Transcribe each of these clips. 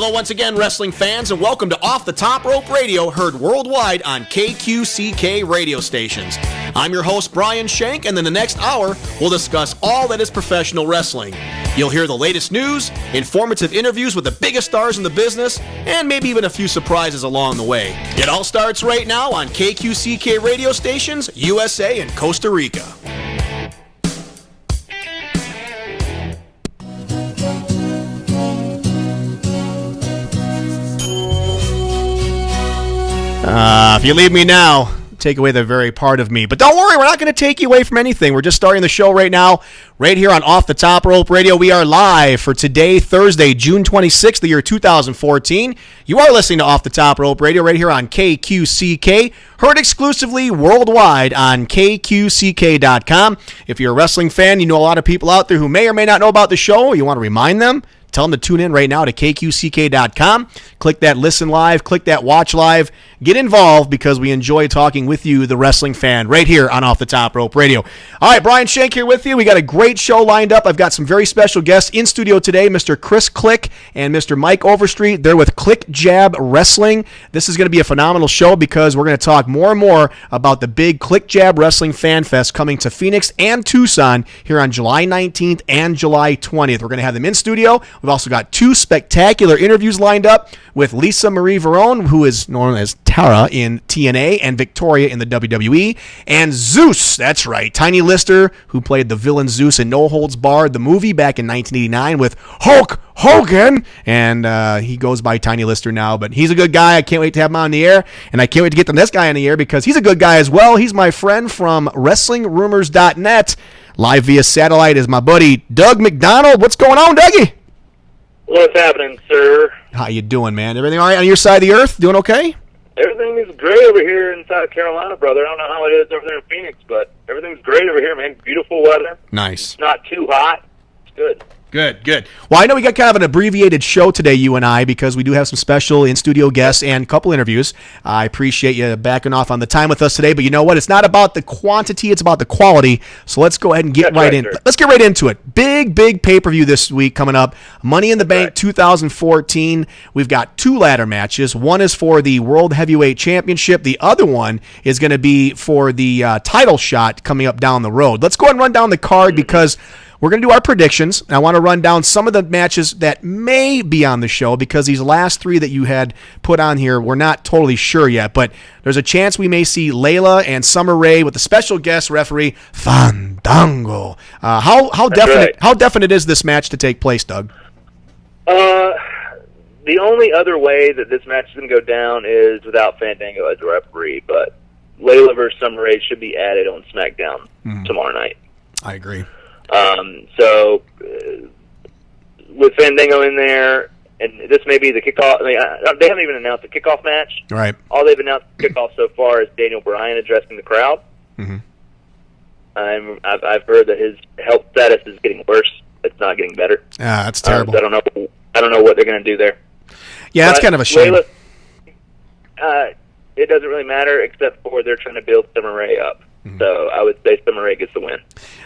Hello once again, wrestling fans, and welcome to Off the Top Rope Radio, heard worldwide on KQCK radio stations. I'm your host, Brian Shank, and in the next hour, we'll discuss all that is professional wrestling. You'll hear the latest news, informative interviews with the biggest stars in the business, and maybe even a few surprises along the way. It all starts right now on KQCK radio stations, USA and Costa Rica. If you leave me now, take away the very part of me. But don't worry, we're not going to take you away from anything. We're just starting the show right now, right here on Off the Top Rope Radio. We are live for today, Thursday, June 26th, the year 2014. You are listening to Off the Top Rope Radio right here on KQCK, heard exclusively worldwide on KQCK.com. If you're a wrestling fan, you know a lot of people out there who may or may not know about the show. You want to remind them. Tell them to tune in right now to KQCK.com. Click that listen live, click that watch live. Get involved because we enjoy talking with you, the wrestling fan, right here on Off the Top Rope Radio. All right, Brian Shank here with you. We got a great show lined up. I've got some very special guests in studio today, Mr. Chris Click and Mr. Mike Overstreet. They're with Click Jab Wrestling. This is going to be a phenomenal show because we're going to talk more and more about the big Click Jab Wrestling Fan Fest coming to Phoenix and Tucson here on July 19th and July 20th. We're going to have them in studio. We've also got two spectacular interviews lined up with Lisa Marie Varon, who is known as Tara in TNA, and Victoria in the WWE, and Zeus, that's right, Tiny Lister, who played the villain Zeus in No Holds Barred, the movie back in 1989 with Hulk Hogan, and he goes by Tiny Lister now, but he's a good guy. I can't wait to have him on the air, and I can't wait to get this guy on the air because he's a good guy as well. He's my friend from WrestlingRumors.net. Live via satellite is my buddy Doug McDonald. What's going on, Dougie? What's happening, sir? How you doing, man? Everything all right on your side of the earth? Doing okay? Everything is great over here in South Carolina, brother. I don't know how it is over there in Phoenix, but everything's great over here, man. Beautiful weather. Nice. It's not too hot. It's good. Good. Well, I know we got kind of an abbreviated show today, you and I, because we do have some special in-studio guests and a couple interviews. I appreciate you backing off on the time with us today, but you know what? It's not about the quantity, it's about the quality. So let's go ahead and get right in. Sir. Let's get right into it. Big pay-per-view this week coming up. Money in the Bank 2014. We've got two ladder matches. One is for the World Heavyweight Championship. The other one is going to be for the title shot coming up down the road. Let's go ahead and run down the card because we're going to do our predictions. I want to run down some of the matches that may be on the show because these last three that you had put on here, we're not totally sure yet. But there's a chance we may see Layla and Summer Rae with the special guest referee, Fandango. How definite is this match to take place, Doug? The only other way that this match is going to go down is without Fandango as a referee, but Layla versus Summer Rae should be added on SmackDown tomorrow night. I agree. So with Fandango in there, and this may be the kickoff. I mean, they haven't even announced the kickoff match. Right. All they've announced kickoff so far is Daniel Bryan addressing the crowd. Mm-hmm. I've heard that his health status is getting worse. It's not getting better. That's terrible. So I don't know what they're going to do there. Yeah, that's kind of a shame. Layla, it doesn't really matter except for they're trying to build Summer Rae up. So I would say Summer Rae gets the win.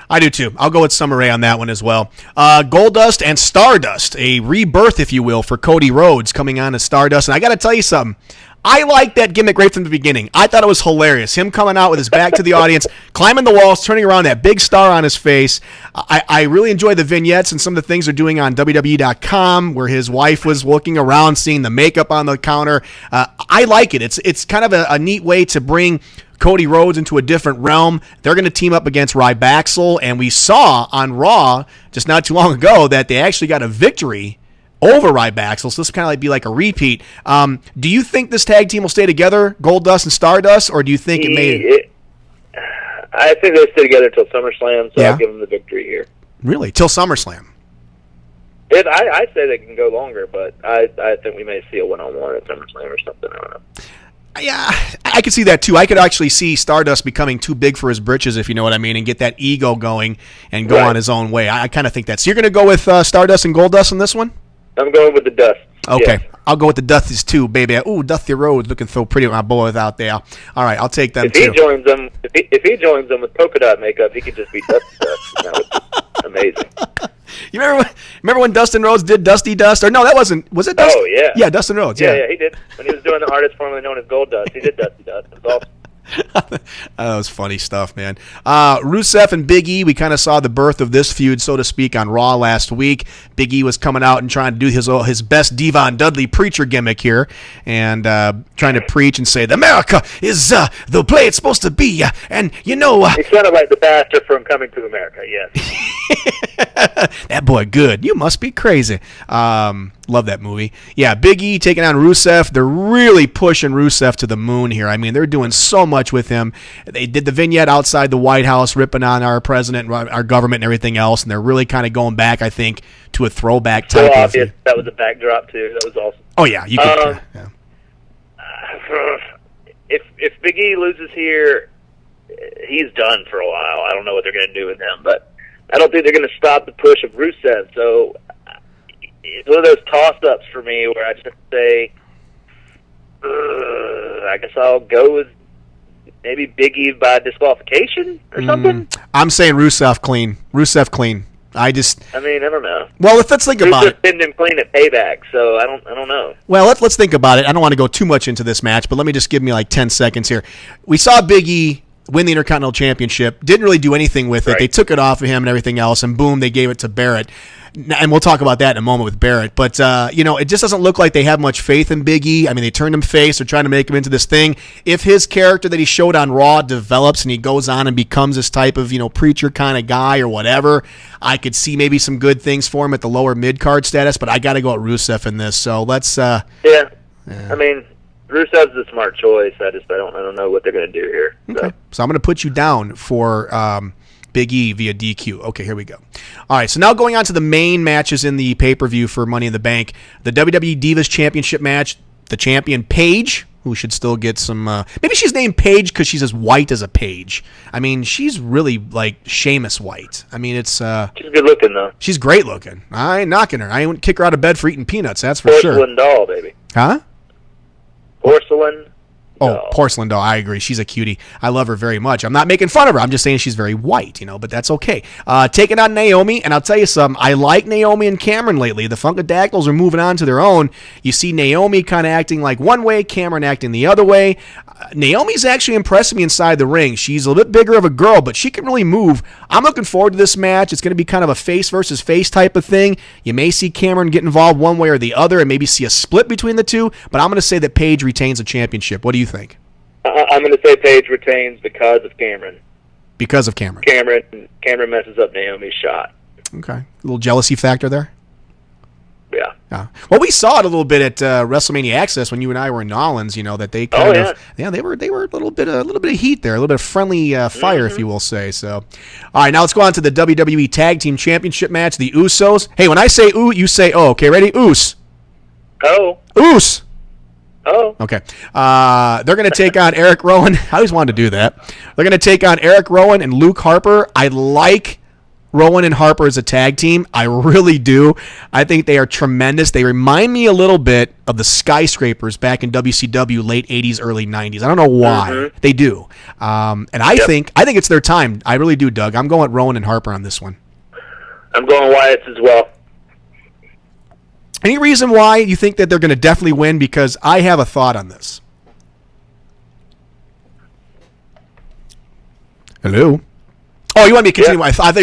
I do too. I'll go with Summer Rae on that one as well. Goldust and Stardust, a rebirth, if you will, for Cody Rhodes coming on as Stardust. And I got to tell you something. I liked that gimmick right from the beginning. I thought it was hilarious. Him coming out with his back to the audience, climbing the walls, turning around, that big star on his face. I really enjoy the vignettes and some of the things they're doing on WWE.com where his wife was looking around, seeing the makeup on the counter. I like it. It's kind of a neat way to bring Cody Rhodes into a different realm. They're going to team up against Rybacksel, and we saw on Raw just not too long ago that they actually got a victory over Rybacksel, so this kind of be like a repeat. Do you think this tag team will stay together, Goldust and Stardust, or do you think it may... I think they stay together till SummerSlam, so I'll give them the victory here. Really? Till SummerSlam? I say they can go longer, but I think we may see a one-on-one at SummerSlam or something. I don't know. Yeah, I could see that too. I could actually see Stardust becoming too big for his britches, if you know what I mean, and get that ego going and go on his own way. I kind of think that. So you're going to go with Stardust and Goldust in this one? I'm going with the Dust. Okay. Yes. I'll go with the Dusties too, baby. Ooh, Dusty Rhodes looking so pretty with my boys out there. All right, I'll take them too. If he joins them with polka dot makeup, he could just be Dusty Dust. That would be amazing. remember when Dustin Rhodes did Dusty Dust? Or no, that wasn't. Was it Dusty? Oh, yeah. Yeah, Dustin Rhodes. Yeah, he did. When he was doing the artist formerly known as Gold Dust, he did Dusty Dust. It was awesome. That was funny stuff, man. Rusev and Big E, we kind of saw the birth of this feud, so to speak, on Raw last week. Big E was coming out and trying to do his best Devon Dudley preacher gimmick here, and trying to preach and say, America is the way it's supposed to be, and He sounded like the bastard from Coming to America, yes. That boy good. You must be crazy. Love that movie. Yeah, Big E taking on Rusev. They're really pushing Rusev to the moon here. I mean, they're doing so much with him. They did the vignette outside the White House, ripping on our president, our government, and everything else, and they're really kind of going back, I think, to a throwback type of thing. That was a backdrop, too. That was awesome. Oh, yeah. You could, yeah. If Big E loses here, he's done for a while. I don't know what they're going to do with him, but I don't think they're going to stop the push of Rusev, so it's one of those toss-ups for me where I just have to say, I guess I'll go with maybe Big E by disqualification or something. I'm saying Rusev clean. Rusev clean. I mean, never know. Well, let's think about it. Rusev pinned him clean at Payback, so I don't know. Well, let's think about it. I don't want to go too much into this match, but let me just give me like 10 seconds here. We saw Big E win the Intercontinental Championship. Didn't really do anything with it. Right. They took it off of him and everything else, and boom, they gave it to Barrett. And we'll talk about that in a moment with Barrett. But, it just doesn't look like they have much faith in Big E. I mean, they turned him face. They're trying to make him into this thing. If his character that he showed on Raw develops and he goes on and becomes this type of, preacher kind of guy or whatever, I could see maybe some good things for him at the lower mid-card status. But I got to go at Rusev in this. So let's... Yeah. I mean, Rusev's a smart choice. I don't know what they're going to do here. So. Okay. So I'm going to put you down for... Big E via DQ. Okay, here we go. All right, so now going on to the main matches in the pay-per-view for Money in the Bank. The WWE Divas Championship match, the champion Paige, who should still get some... maybe she's named Paige because she's as white as a page. I mean, she's really like Sheamus white. I mean, it's... she's good looking, though. She's great looking. I ain't knocking her. I ain't kick her out of bed for eating peanuts, that's for Porcelain sure. Porcelain doll, baby. Huh? Porcelain. Oh, porcelain doll. I agree. She's a cutie. I love her very much. I'm not making fun of her. I'm just saying she's very white, but that's okay. Taking on Naomi, and I'll tell you something. I like Naomi and Cameron lately. The Funkadactyls are moving on to their own. You see Naomi kind of acting like one way, Cameron acting the other way. Naomi's actually impressing me inside the ring. She's a little bit bigger of a girl, but she can really move. I'm looking forward to this match. It's going to be kind of a face versus face type of thing. You may see Cameron get involved one way or the other and maybe see a split between the two, but I'm going to say that Paige retains the championship. What do you think? I'm going to say Paige retains because of Cameron. Because of Cameron. Cameron messes up Naomi's shot. Okay. A little jealousy factor there? Yeah. Well, we saw it a little bit at WrestleMania Access when you and I were in Nolans. That they kind of they were a little bit of heat there, a little bit of friendly fire, if you will say. So, all right, now let's go on to the WWE Tag Team Championship match. The Usos. Hey, when I say ooh, you say oh. Okay, ready? Oos. Oh. Oos. Oh. Okay. They're going to take on Eric Rowan. I always wanted to do that. They're going to take on Eric Rowan and Luke Harper. I like Rowan and Harper as a tag team. I really do. I think they are tremendous. They remind me a little bit of the Skyscrapers back in WCW late 80s, early 90s. I don't know why. Mm-hmm. They do. And I think it's their time. I really do, Doug. I'm going Rowan and Harper on this one. I'm going Wyatt's as well. Any reason why you think that they're going to definitely win? Because I have a thought on this. Hello? Oh, you want me to continue my thought?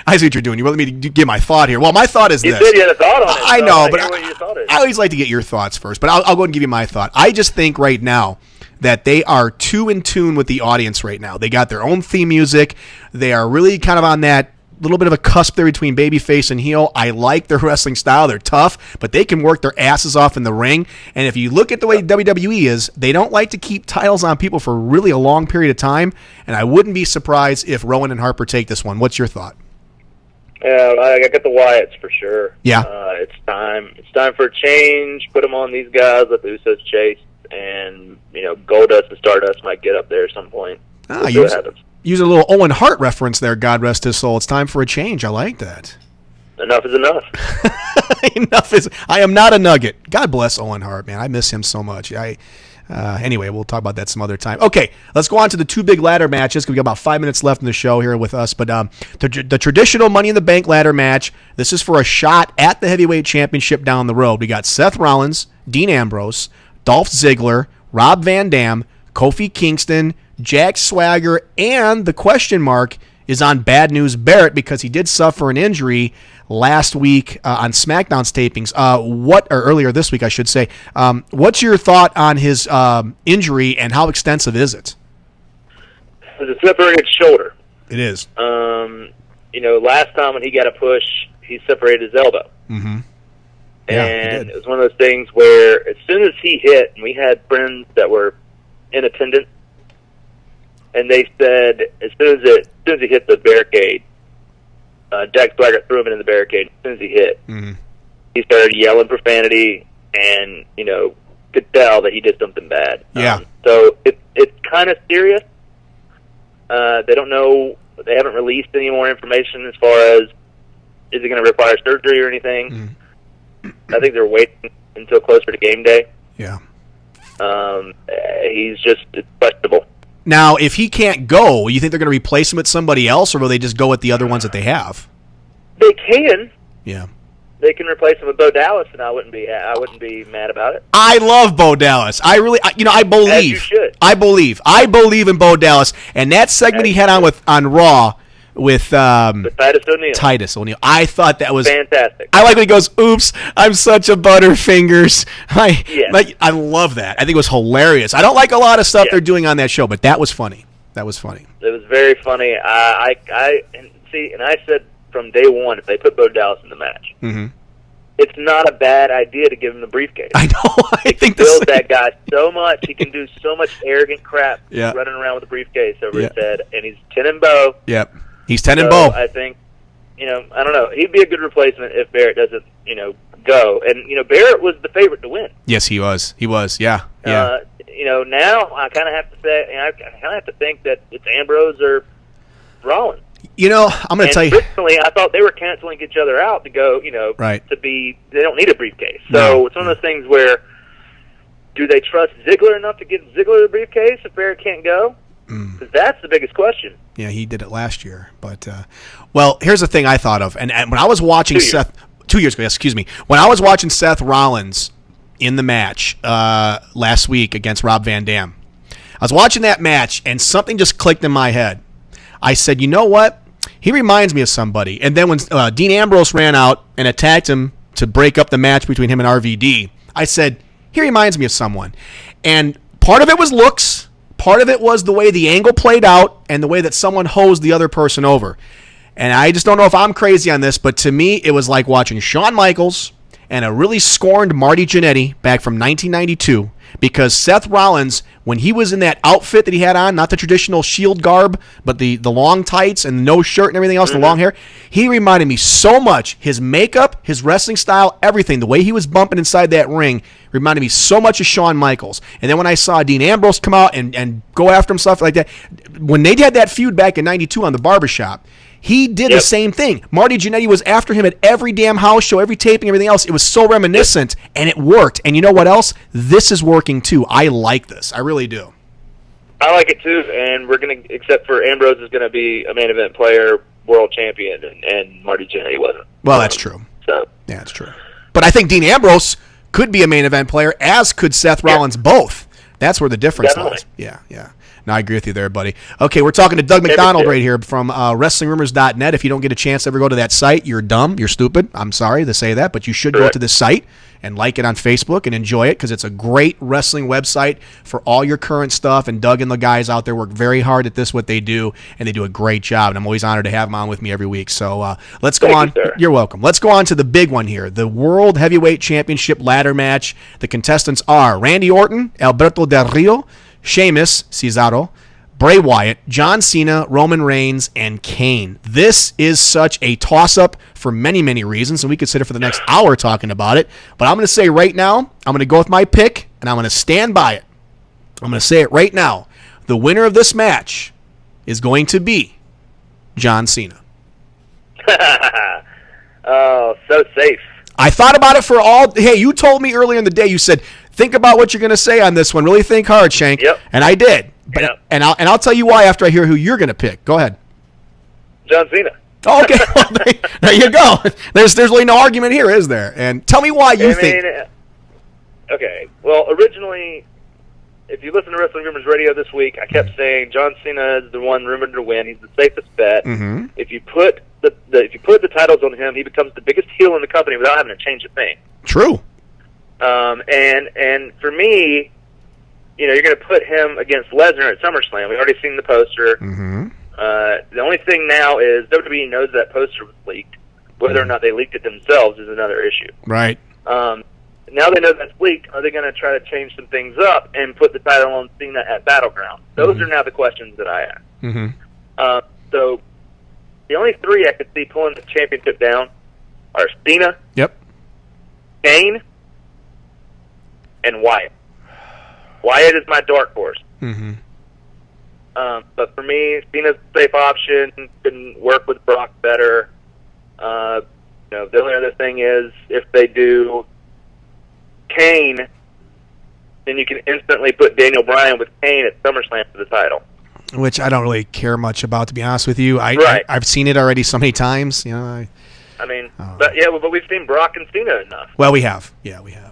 I see what you're doing. You want me to give my thought here. Well, my thought is this. You said you had a thought on it. I know, but I always like to get your thoughts first. But I'll go ahead and give you my thought. I just think right now that they are too in tune with the audience right now. They got their own theme music. They are really kind of on that little bit of a cusp there between babyface and heel. I like their wrestling style. They're tough, but they can work their asses off in the ring. And if you look at the way WWE is, they don't like to keep titles on people for really a long period of time. And I wouldn't be surprised if Rowan and Harper take this one. What's your thought? Yeah, I got the Wyatts for sure. Yeah. It's time. It's time for a change. Put them on these guys. Let the Usos chase. And, Goldust and Stardust might get up there at some point. We'll see what happens. Use a little Owen Hart reference there, God rest his soul. It's time for a change. I like that. Enough is enough. I am not a nugget. God bless Owen Hart, man. I miss him so much. Anyway, we'll talk about that some other time. Okay, let's go on to the two big ladder matches. We got about 5 minutes left in the show here with us. But the traditional Money in the Bank ladder match, this is for a shot at the heavyweight championship down the road. We got Seth Rollins, Dean Ambrose, Dolph Ziggler, Rob Van Dam, Kofi Kingston, Jack Swagger, and the question mark is on Bad News Barrett because he did suffer an injury last week on SmackDown's tapings. Earlier this week, I should say. What's your thought on his injury and how extensive is it? It's a separated shoulder. It is. Last time when he got a push, he separated his elbow. Mm-hmm. Yeah, and it was one of those things where as soon as he hit, and we had friends that were in attendance, and they said as soon as he hit the barricade, Jack Swagger threw him into the barricade. As soon as he hit, he started yelling profanity, and could tell that he did something bad. Yeah. So it's kind of serious. They don't know. They haven't released any more information as far as is it going to require surgery or anything. I think they're waiting until closer to game day. Yeah. It's questionable. Now, if he can't go, you think they're going to replace him with somebody else, or will they just go with the other ones that they have? They can. Yeah. They can replace him with Bo Dallas, and I wouldn't be mad about it. I love Bo Dallas. I believe. As you should. I believe in Bo Dallas, and that segment he had on Raw with Titus O'Neil. I thought that was fantastic. I like when he goes, "Oops, I'm such a butterfingers." I love that. I think it was hilarious. I don't like a lot of stuff they're doing on that show, but that was funny. It was very funny. And I said from day one, if they put Bo Dallas in the match, it's not a bad idea to give him the briefcase. I know. I think build that guy so much. He can do so much arrogant crap running around with a briefcase over his head, and he's 10-0. Yep. He's 10-0. I think, I don't know. He'd be a good replacement if Barrett doesn't, go. And, Barrett was the favorite to win. Yes, he was. Yeah. Now I kind of have to say, I kind of have to think that it's Ambrose or Rollins. I'm going to tell you. Originally, I thought they were canceling each other out to go, right. they don't need a briefcase. So it's one of those things where, do they trust Ziggler enough to give Ziggler the briefcase if Barrett can't go? Because that's the biggest question. Yeah, he did it last year. But, here's the thing I thought of. And when I was watching 2 years ago, excuse me. When I was watching Seth Rollins in the match last week against Rob Van Dam, I was watching that match, and something just clicked in my head. I said, you know what? He reminds me of somebody. And then when Dean Ambrose ran out and attacked him to break up the match between him and RVD, I said, he reminds me of someone. And part of it was looks. Part of it was the way the angle played out and the way that someone hosed the other person over. And I just don't know if I'm crazy on this, but to me, it was like watching Shawn Michaels and a really scorned Marty Jannetty back from 1992, because Seth Rollins, when he was in that outfit that he had on, not the traditional Shield garb, but the long tights and no shirt and everything else, the long hair, he reminded me so much. His makeup, his wrestling style, everything, the way he was bumping inside that ring reminded me so much of Shawn Michaels. And then when I saw Dean Ambrose come out and go after him, stuff like that, when they had that feud back in 92 on the Barbershop, he did the same thing. Marty Jannetty was after him at every damn house show, every taping, everything else. It was so reminiscent, and it worked. And you know what else? This is working, too. I like this. I really do. I like it, too. And we're going to, except for Ambrose is going to be a main event player, world champion, and Marty Jannetty wasn't. Well, that's true. So yeah, that's true. But I think Dean Ambrose could be a main event player, as could Seth Rollins both. That's where the difference lies. Yeah. No, I agree with you there, buddy. Okay, we're talking to Doug McDonald right here from WrestlingRumors.net. If you don't get a chance to ever go to that site, you're dumb, you're stupid. I'm sorry to say that, but you should go to this site and like it on Facebook and enjoy it, because it's a great wrestling website for all your current stuff. And Doug and the guys out there work very hard at this, what they do, and they do a great job. And I'm always honored to have them on with me every week. So let's go on. You're welcome. Let's go on to the big one here, the World Heavyweight Championship ladder match. The contestants are Randy Orton, Alberto Del Rio, Sheamus, Cesaro, Bray Wyatt, John Cena, Roman Reigns, and Kane. This is such a toss-up for many, many reasons, and we could sit here for the next hour talking about it. But I'm going to say right now, I'm going to go with my pick, and I'm going to stand by it. I'm going to say it right now. The winner of this match is going to be John Cena. Oh, so safe. I thought about it for all. Hey, you told me earlier in the day, you said, think about what you're going to say on this one. Really think hard, Shank. Yep. And I did. But, yep. And I'll tell you why after I hear who you're going to pick. Go ahead. John Cena. Oh, okay. Well, there you go. There's really no argument here, is there? And tell me why you think. Okay. Well, originally, if you listen to Wrestling Rumors Radio this week, I kept saying John Cena is the one rumored to win. He's the safest bet. Mm-hmm. If you put the titles on him, he becomes the biggest heel in the company without having to change a thing. True. And for me, you're going to put him against Lesnar at SummerSlam. We've already seen the poster. Mm-hmm. The only thing now is WWE knows that poster was leaked. Whether or not they leaked it themselves is another issue. Right. Now they know that's leaked. Are they going to try to change some things up and put the title on Cena at Battleground? Those are now the questions that I ask. Mm-hmm. So the only three I could see pulling the championship down are Cena, Yep. Kane, and Wyatt. Wyatt is my dark horse. Mm-hmm. But for me, Cena's a safe option. Can work with Brock better. The only other thing is if they do Kane, then you can instantly put Daniel Bryan with Kane at SummerSlam for the title. Which I don't really care much about, to be honest with you. I've seen it already so many times. But we've seen Brock and Cena enough. Well, we have. Yeah, we have.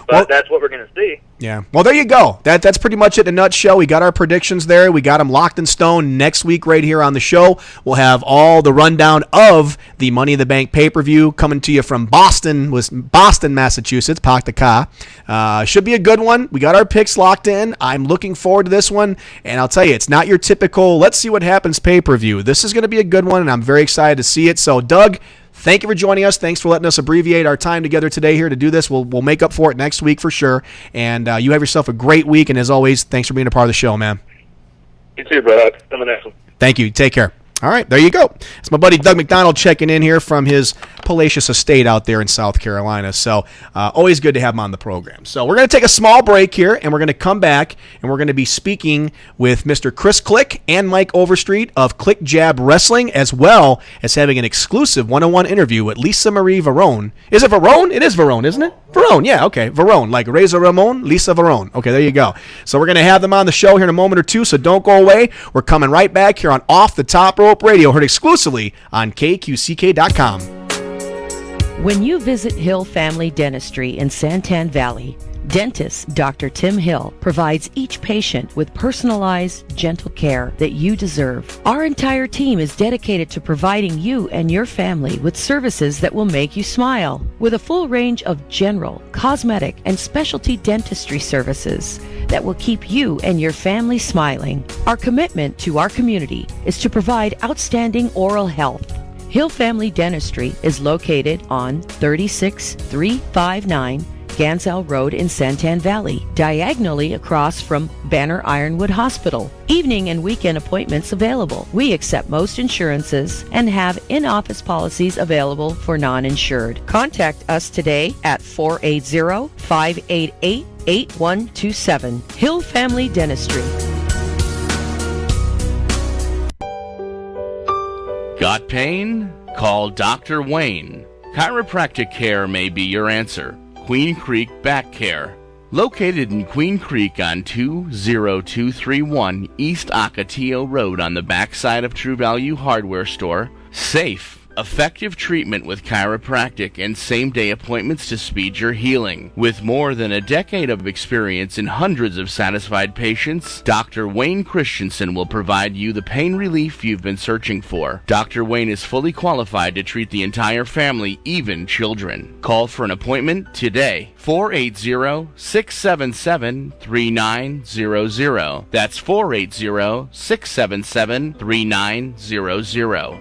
But that's what we're going to see. Yeah. Well, there you go. That's pretty much it in a nutshell. We got our predictions there. We got them locked in stone. Next week right here on the show, we'll have all the rundown of the Money in the Bank pay-per-view coming to you from Boston, Massachusetts, KQCK. Should be a good one. We got our picks locked in. I'm looking forward to this one. And I'll tell you, it's not your typical let's see what happens pay-per-view. This is going to be a good one, and I'm very excited to see it. So, Doug, thank you for joining us. Thanks for letting us abbreviate our time together today here to do this. We'll make up for it next week for sure. And you have yourself a great week. And as always, thanks for being a part of the show, man. You too, bro. Till the next one. Thank you. Take care. All right, there you go. It's my buddy Doug McDonald checking in here from his palatial estate out there in South Carolina. So always good to have him on the program. So we're going to take a small break here, and we're going to come back, and we're going to be speaking with Mr. Chris Click and Mike Overstreet of Click Jab Wrestling, as well as having an exclusive one-on-one interview with Lisa Marie Varon. Is it Varon? It is Varon, isn't it? Varon, yeah, okay. Varon, like Razor Ramon, Lisa Varon. Okay, there you go. So we're going to have them on the show here in a moment or two, so don't go away. We're coming right back here on Off the Top Rope Radio, heard exclusively on KQCK.com. When you visit Hill Family Dentistry in Santan Valley, dentist Dr. Tim Hill provides each patient with personalized, gentle care that you deserve. Our entire team is dedicated to providing you and your family with services that will make you smile. With a full range of general, cosmetic, and specialty dentistry services that will keep you and your family smiling. Our commitment to our community is to provide outstanding oral health. Hill Family Dentistry is located on 36359 Gansell Road in Santan Valley, diagonally across from Banner Ironwood Hospital. Evening and weekend appointments available. We accept most insurances and have in-office policies available for non-insured. Contact us today at 480-588-8127. Hill Family Dentistry. Got pain? Call Dr. Wayne. Chiropractic care may be your answer. Queen Creek Back Care. Located in Queen Creek on 20231 East Ocotillo Road on the backside of True Value Hardware Store. Safe, effective treatment with chiropractic and same-day appointments to speed your healing. With more than a decade of experience and hundreds of satisfied patients, Dr. Wayne Christensen will provide you the pain relief you've been searching for. Dr. Wayne is fully qualified to treat the entire family, even children. Call for an appointment today. 480-677-3900. That's 480-677-3900.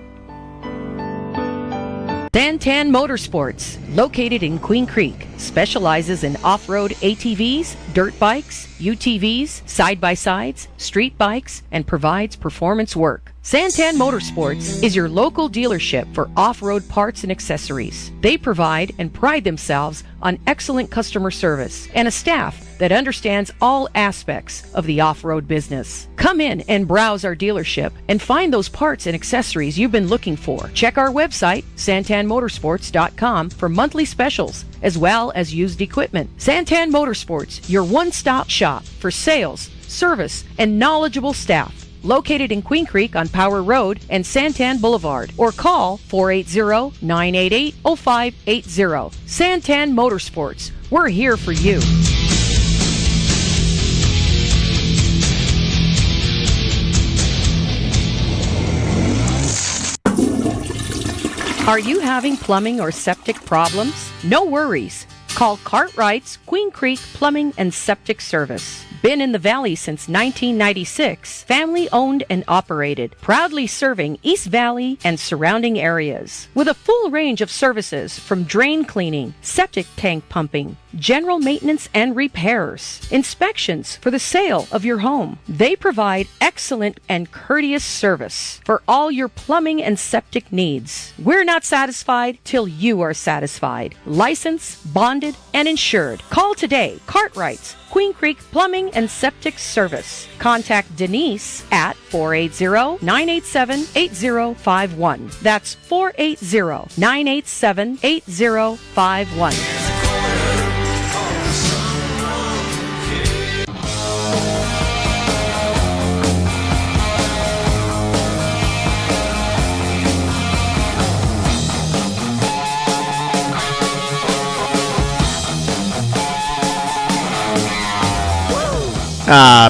Santan Motorsports, located in Queen Creek, specializes in off-road ATVs, dirt bikes, UTVs, side-by-sides, street bikes, and provides performance work. Santan Motorsports is your local dealership for off-road parts and accessories. They provide and pride themselves on excellent customer service and a staff that that understands all aspects of the off-road business. Come in and browse our dealership and find those parts and accessories you've been looking for. Check our website, santanmotorsports.com, for monthly specials as well as used equipment. Santan Motorsports, your one-stop shop for sales, service, and knowledgeable staff. Located in Queen Creek on Power Road and Santan Boulevard, or call 480-988-0580. Santan Motorsports, we're here for you. Are you having plumbing or septic problems? No worries. Call Cartwright's Queen Creek Plumbing and Septic Service. Been in the Valley since 1996, family owned and operated, proudly serving East Valley and surrounding areas. With a full range of services from drain cleaning, septic tank pumping, general maintenance and repairs, inspections for the sale of your home. They provide excellent and courteous service for all your plumbing and septic needs. We're not satisfied till you are satisfied. Licensed, bonded, and insured. Call today. Cartwright's Queen Creek Plumbing and Septic Service. Contact Denise at 480-987-8051. That's 480-987-8051.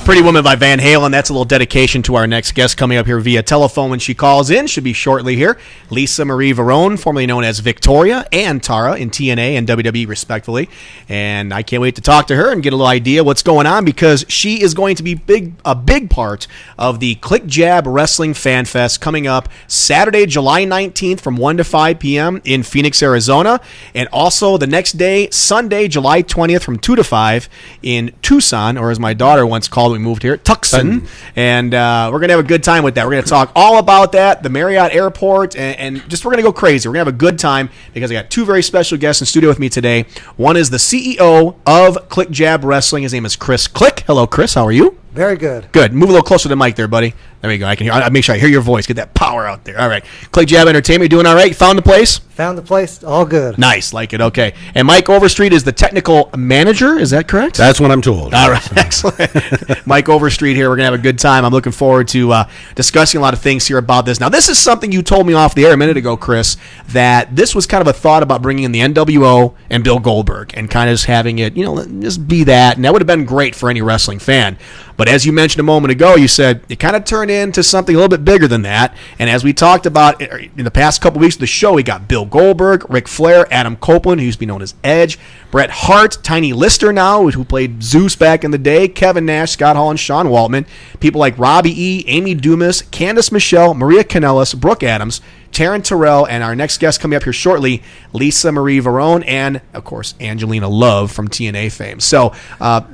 Pretty Woman by Van Halen. That's a little dedication to our next guest coming up here via telephone when she calls in. Should be shortly here. Lisa Marie Varon, formerly known as Victoria and Tara in TNA and WWE, respectively. And I can't wait to talk to her and get a little idea what's going on, because she is going to be a big part of the Click Jab Wrestling Fan Fest coming up Saturday, July 19th from 1 to 5 p.m. in Phoenix, Arizona. And also the next day, Sunday, July 20th from 2 to 5 in Tucson, or as my daughter once called when we moved here, Tucson. And we're going to have a good time with that. We're going to talk all about that, the Marriott Airport, and just we're going to go crazy. We're going to have a good time because I got two very special guests in studio with me today. One is the CEO of Click Jab Wrestling. His name is Chris Click. Hello, Chris. How are you? Very good. Good. Move a little closer to the mic there, buddy. There we go. I can hear. I make sure I hear your voice. Get that power out there. All right. Click Jab Entertainment, you doing all right? You found the place? Found the place. All good. Nice. Like it. Okay. And Mike Overstreet is the technical manager. Is that correct? That's what I'm told. All right. Excellent. Mike Overstreet here. We're going to have a good time. I'm looking forward to discussing a lot of things here about this. Now, this is something you told me off the air a minute ago, Chris, that this was kind of a thought about bringing in the NWO and Bill Goldberg and kind of just having it, just be that. And that would have been great for any wrestling fan. But as you mentioned a moment ago, you said it kind of turned into something a little bit bigger than that. And as we talked about in the past couple weeks of the show, we got Bill Goldberg, Ric Flair, Adam Copeland, who used to be known as Edge, Bret Hart, Tiny Lister now, who played Zeus back in the day, Kevin Nash, Scott Hall, and Sean Waltman, people like Robbie E., Amy Dumas, Candice Michelle, Maria Kanellis, Brooke Adams, Taryn Terrell, and our next guest coming up here shortly, Lisa Marie Varon, and, of course, Angelina Love from TNA fame. So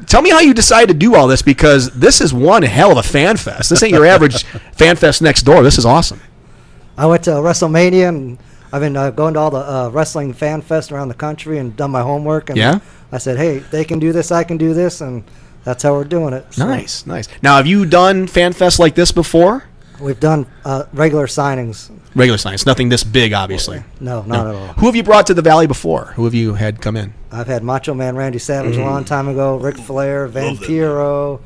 tell me how you decided to do all this, because this is one hell of a fan fest. This ain't your average fan fest next door. This is awesome. I went to WrestleMania, and I've been going to all the wrestling fan fest around the country and done my homework. And yeah? I said, hey, they can do this, I can do this, and that's how we're doing it. So nice. Now, have you done fan fests like this before? we've done regular signings. Regular signings, nothing this big, obviously. No, not at all. Who have you brought to the Valley before? Who have you had come in? I've had Macho Man Randy Savage a long time ago, Ric Flair, Vampiro,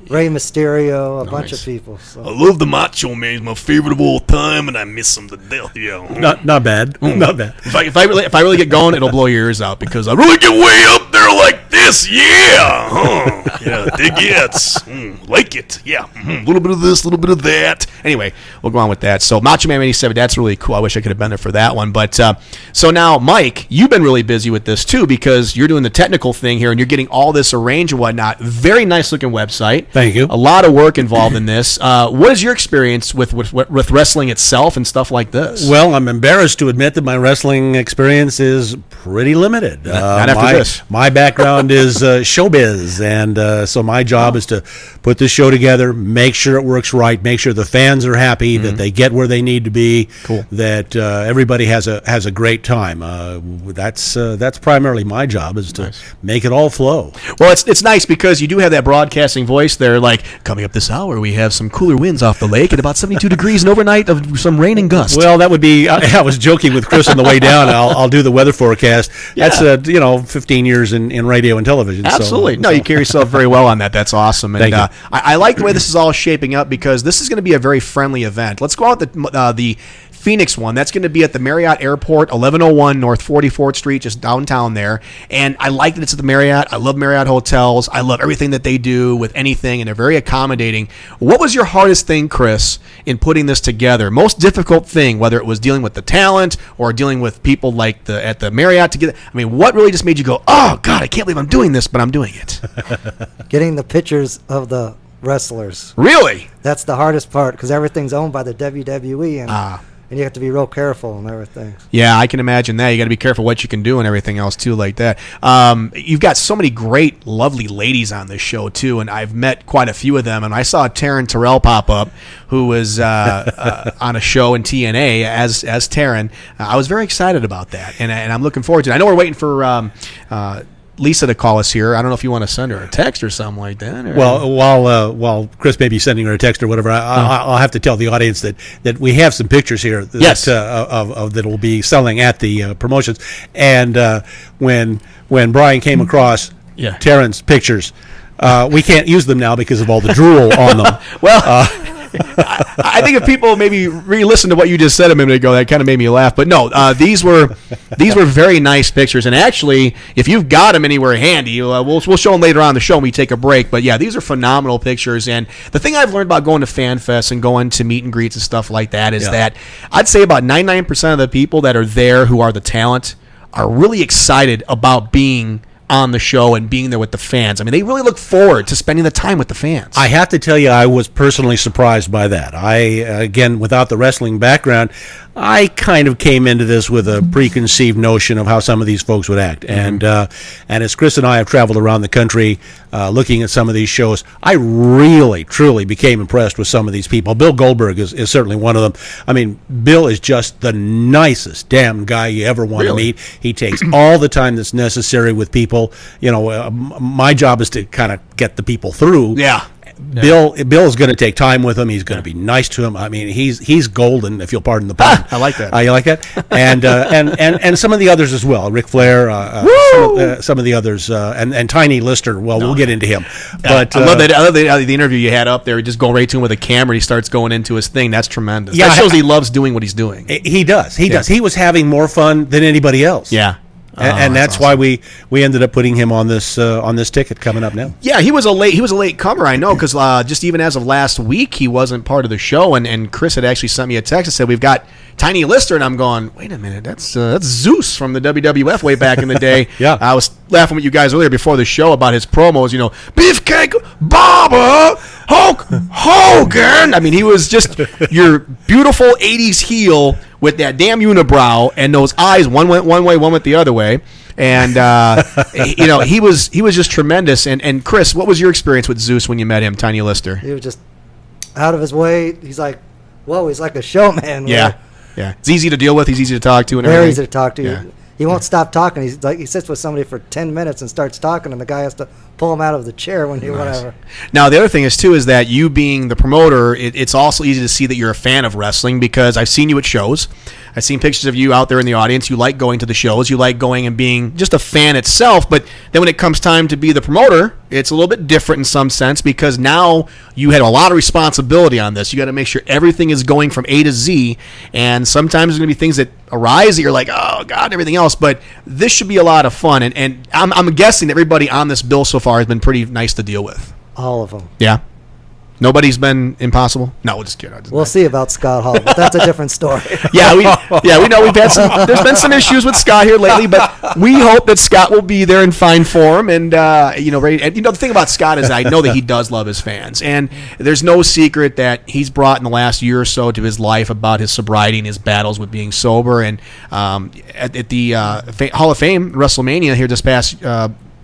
Rey Mysterio, a bunch of people. So. I love the Macho Man. He's my favorite of all time, and I miss him to death. Yeah, not bad. Not bad. If I really get going, it'll blow your ears out because I really get way up there like this. Yeah, yeah, dig it, like it. Yeah, a little bit of this, a little bit of that. Anyway, we'll go on with that. So Macho Man 87, that's really cool. I wish I could have been there for that one. But so now, Mike, you've been really busy with this too because you're doing the technical thing here and you're getting all this arranged and whatnot. Very nice looking website. Thank you. A lot of work involved in this. What is your experience with wrestling itself and stuff like this? Well, I'm embarrassed to admit that my wrestling experience is pretty limited. Not after this. My background is showbiz, and so my job is to put this show together, make sure it works right, make sure the fans are happy, that they get where they need to be, that everybody has a great time. That's primarily my job, is to make it all flow. Well, it's nice because you do have that broadcasting voice there. Like, coming up this hour, we have some cooler winds off the lake at about 72 degrees, and overnight of some rain and gust. Well, that would be. I was joking with Chris on the way down. I'll do the weather forecast. Yeah. That's 15 years in radio and television. Absolutely. No, you carry yourself very well on that. That's awesome. And Thank you. I like the way this is all shaping up, because this is going to be a very friendly event. Let's go out the Phoenix one. That's going to be at the Marriott Airport, 1101 North 44th Street, just downtown there. And I like that it's at the Marriott. I love Marriott hotels. I love everything that they do with anything, and they're very accommodating. What was your hardest thing, Chris, in putting this together? Most difficult thing, whether it was dealing with the talent or dealing with people like at the Marriott together? I mean, what really just made you go, oh, God, I can't believe I'm doing this, but I'm doing it? Getting the pictures of the wrestlers. Really? That's the hardest part, because everything's owned by the WWE, and you have to be real careful and everything. Yeah, I can imagine that. You got to be careful what you can do and everything else too, like that. You've got so many great, lovely ladies on this show too, and I've met quite a few of them. And I saw Taryn Terrell pop up, who was on a show in TNA as Taryn. I was very excited about that, and I'm looking forward to it. I know we're waiting for Lisa to call us here. I don't know if you want to send her a text or something like that. Or... Well, while Chris may be sending her a text or whatever, I'll have to tell the audience that we have some pictures here that will be selling at the promotions. And when Brian came across Taryn's pictures, we can't use them now because of all the drool on them. Well. I think if people maybe re-listen to what you just said a minute ago, that kind of made me laugh. But no, these were very nice pictures. And actually, if you've got them anywhere handy, we'll show them later on in the show when we take a break. But yeah, these are phenomenal pictures. And the thing I've learned about going to Fan Fest and going to meet and greets and stuff like that is that I'd say about 99% of the people that are there who are the talent are really excited about being on the show and being there with the fans. I mean, they really look forward to spending the time with the fans. I have to tell you, I was personally surprised by that. Again, without the wrestling background, I kind of came into this with a preconceived notion of how some of these folks would act. And as Chris and I have traveled around the country looking at some of these shows, I really, truly became impressed with some of these people. Bill Goldberg is certainly one of them. I mean, Bill is just the nicest damn guy you ever want to meet. He takes all the time that's necessary with people. My job is to kind of get the people through. Yeah. Bill's going to take time with him. He's going to be nice to him. I mean, he's golden, if you'll pardon the pun. I like that. You like that? And some of the others as well. Ric Flair, some of the others, and Tiny Lister. Well, we'll get into him. But I love that. I love the interview you had up there. Just going right to him with a camera. He starts going into his thing. That's tremendous. Yeah, that shows he loves doing what he's doing. He does. He does. He was having more fun than anybody else. Yeah. And that's awesome. Why we ended up putting him on this ticket coming up now. Yeah, he was a late comer, I know, because just even as of last week, he wasn't part of the show, and Chris had actually sent me a text and said, we've got Tiny Lister, and I'm going, wait a minute, that's Zeus from the WWF way back in the day. Yeah. I was laughing with you guys earlier before the show about his promos, Beefcake Baba, Hulk Hogan. I mean, he was just your beautiful 80s heel with that damn unibrow and those eyes, one went one way, one went the other way. And he was just tremendous. And Chris, what was your experience with Zeus when you met him, Tiny Lister? He was just out of his way. He's like a showman. Yeah. It's easy to deal with. He's easy to talk to. And very everything. easy to talk to. Yeah. He won't stop talking. He's like, he sits with somebody for 10 minutes and starts talking, and the guy has to pull him out of the chair when he whatever. Now, the other thing is, too, is that you being the promoter, it's also easy to see that you're a fan of wrestling, because I've seen you at shows. I've seen pictures of you out there in the audience. You like going to the shows. You like going and being just a fan itself. But then when it comes time to be the promoter, it's a little bit different in some sense, because now you had a lot of responsibility on this. You got to make sure everything is going from A to Z. And sometimes there's going to be things that arise that you're like, oh, God, and everything else. But this should be a lot of fun. And I'm guessing that everybody on this bill so far has been pretty nice to deal with. All of them. Yeah. Nobody's been impossible? No, we'll just kidding. We'll see about Scott Hall, but that's a different story. We know we've had there's been some issues with Scott here lately, but we hope that Scott will be there in fine form. And the thing about Scott is I know that he does love his fans, and there's no secret that he's brought in the last year or so to his life about his sobriety and his battles with being sober. And at the Hall of Fame WrestleMania here this past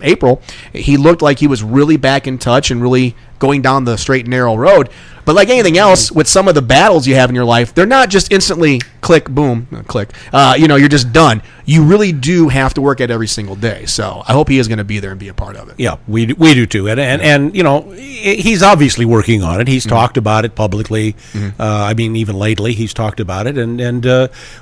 April, he looked like he was really back in touch and really going down the straight and narrow road. But like anything else, with some of the battles you have in your life, they're not just instantly click, boom, click. You're just done. You really do have to work at every single day. So I hope he is going to be there and be a part of it. Yeah, we do too. And he's obviously working on it. He's talked about it publicly. Even lately, he's talked about it. And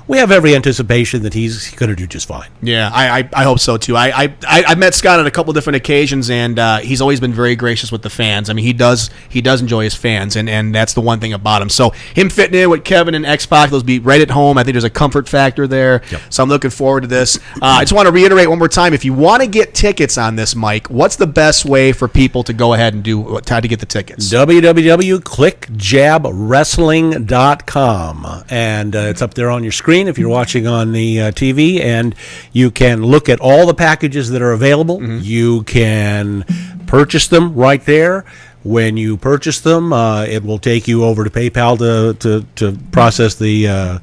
we have every anticipation that he's going to do just fine. Yeah, I hope so too. I met Scott on a couple different occasions, and he's always been very gracious with the fans. I mean, he does enjoy his fans, and that's the one thing about him. So him fitting in with Kevin and X-Pac, those be right at home. I think there's a comfort factor there. Yep. So I'm looking forward to this. I just want to reiterate one more time, if you want to get tickets on this, Mike, what's the best way for people to go ahead and do how to get the tickets? www.clickjabwrestling.com, and it's up there on your screen if you're watching on the TV, and you can look at all the packages that are available. You can purchase them right there. When you purchase them, it will take you over to PayPal to process the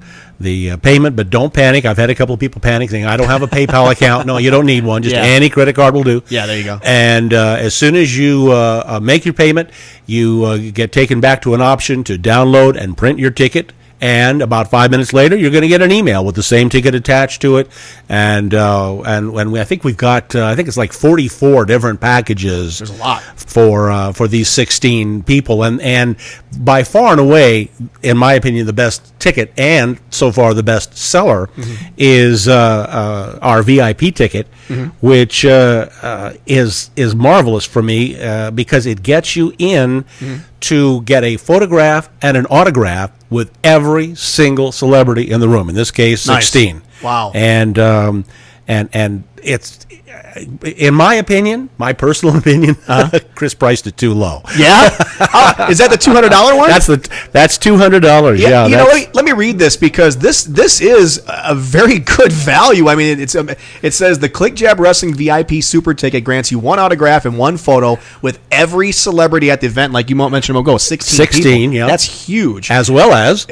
payment, but don't panic. I've had a couple of people panic saying, I don't have a PayPal account. No, you don't need one. Just any credit card will do. Yeah, there you go. And as soon as you make your payment, you get taken back to an option to download and print your ticket. And about 5 minutes later, you're going to get an email with the same ticket attached to it. And I think we've got I think it's like 44 different packages. There's a lot for these 16 people, and by far and away, in my opinion, the best ticket and so far the best seller is our VIP ticket, which is marvelous for me because it gets you in to get a photograph and an autograph with every single celebrity in the room. In this case, 16. Nice. Wow. And it's, in my opinion, my personal opinion, Chris priced it too low. Yeah? Is that the $200 one? That's $200. Yeah. You know what? Let me read this because this is a very good value. I mean, it says the Click Jab Wrestling VIP Super Ticket grants you one autograph and one photo with every celebrity at the event. Like you mentioned a moment ago, 16 people. Yeah. That's huge. As well as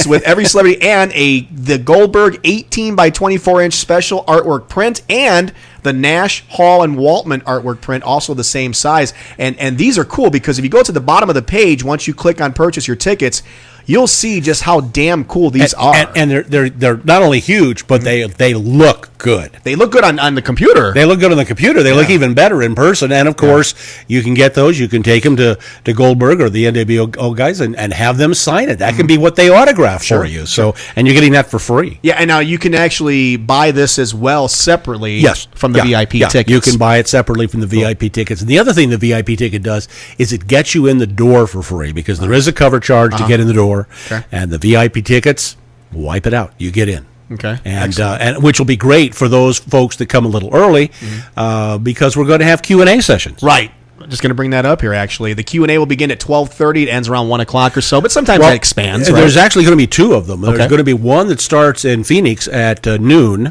with every celebrity and the Goldberg 18 by 24 inch special artwork print and the Nash, Hall, and Waltman artwork print, also the same size. And these are cool because if you go to the bottom of the page, once you click on purchase your tickets, you'll see just how damn cool these are. And they're not only huge, but they look good. They look good on the computer. They look good on the computer. They look even better in person. And, of course, you can get those. You can take them to Goldberg or the NWO guys and have them sign it. That can be what they autograph for you. So, and you're getting that for free. Yeah, and now you can actually buy this as well separately from the VIP tickets. You can buy it separately from the VIP tickets. And the other thing the VIP ticket does is it gets you in the door for free because there is a cover charge to get in the door. Okay. And the VIP tickets, wipe it out. You get in. Okay. And which will be great for those folks that come a little early because we're going to have Q&A sessions. Right. I'm just going to bring that up here, actually. The Q&A will begin at 12:30. It ends around 1 o'clock or so, but sometimes that expands, right? There's actually going to be two of them. There's going to be one that starts in Phoenix at noon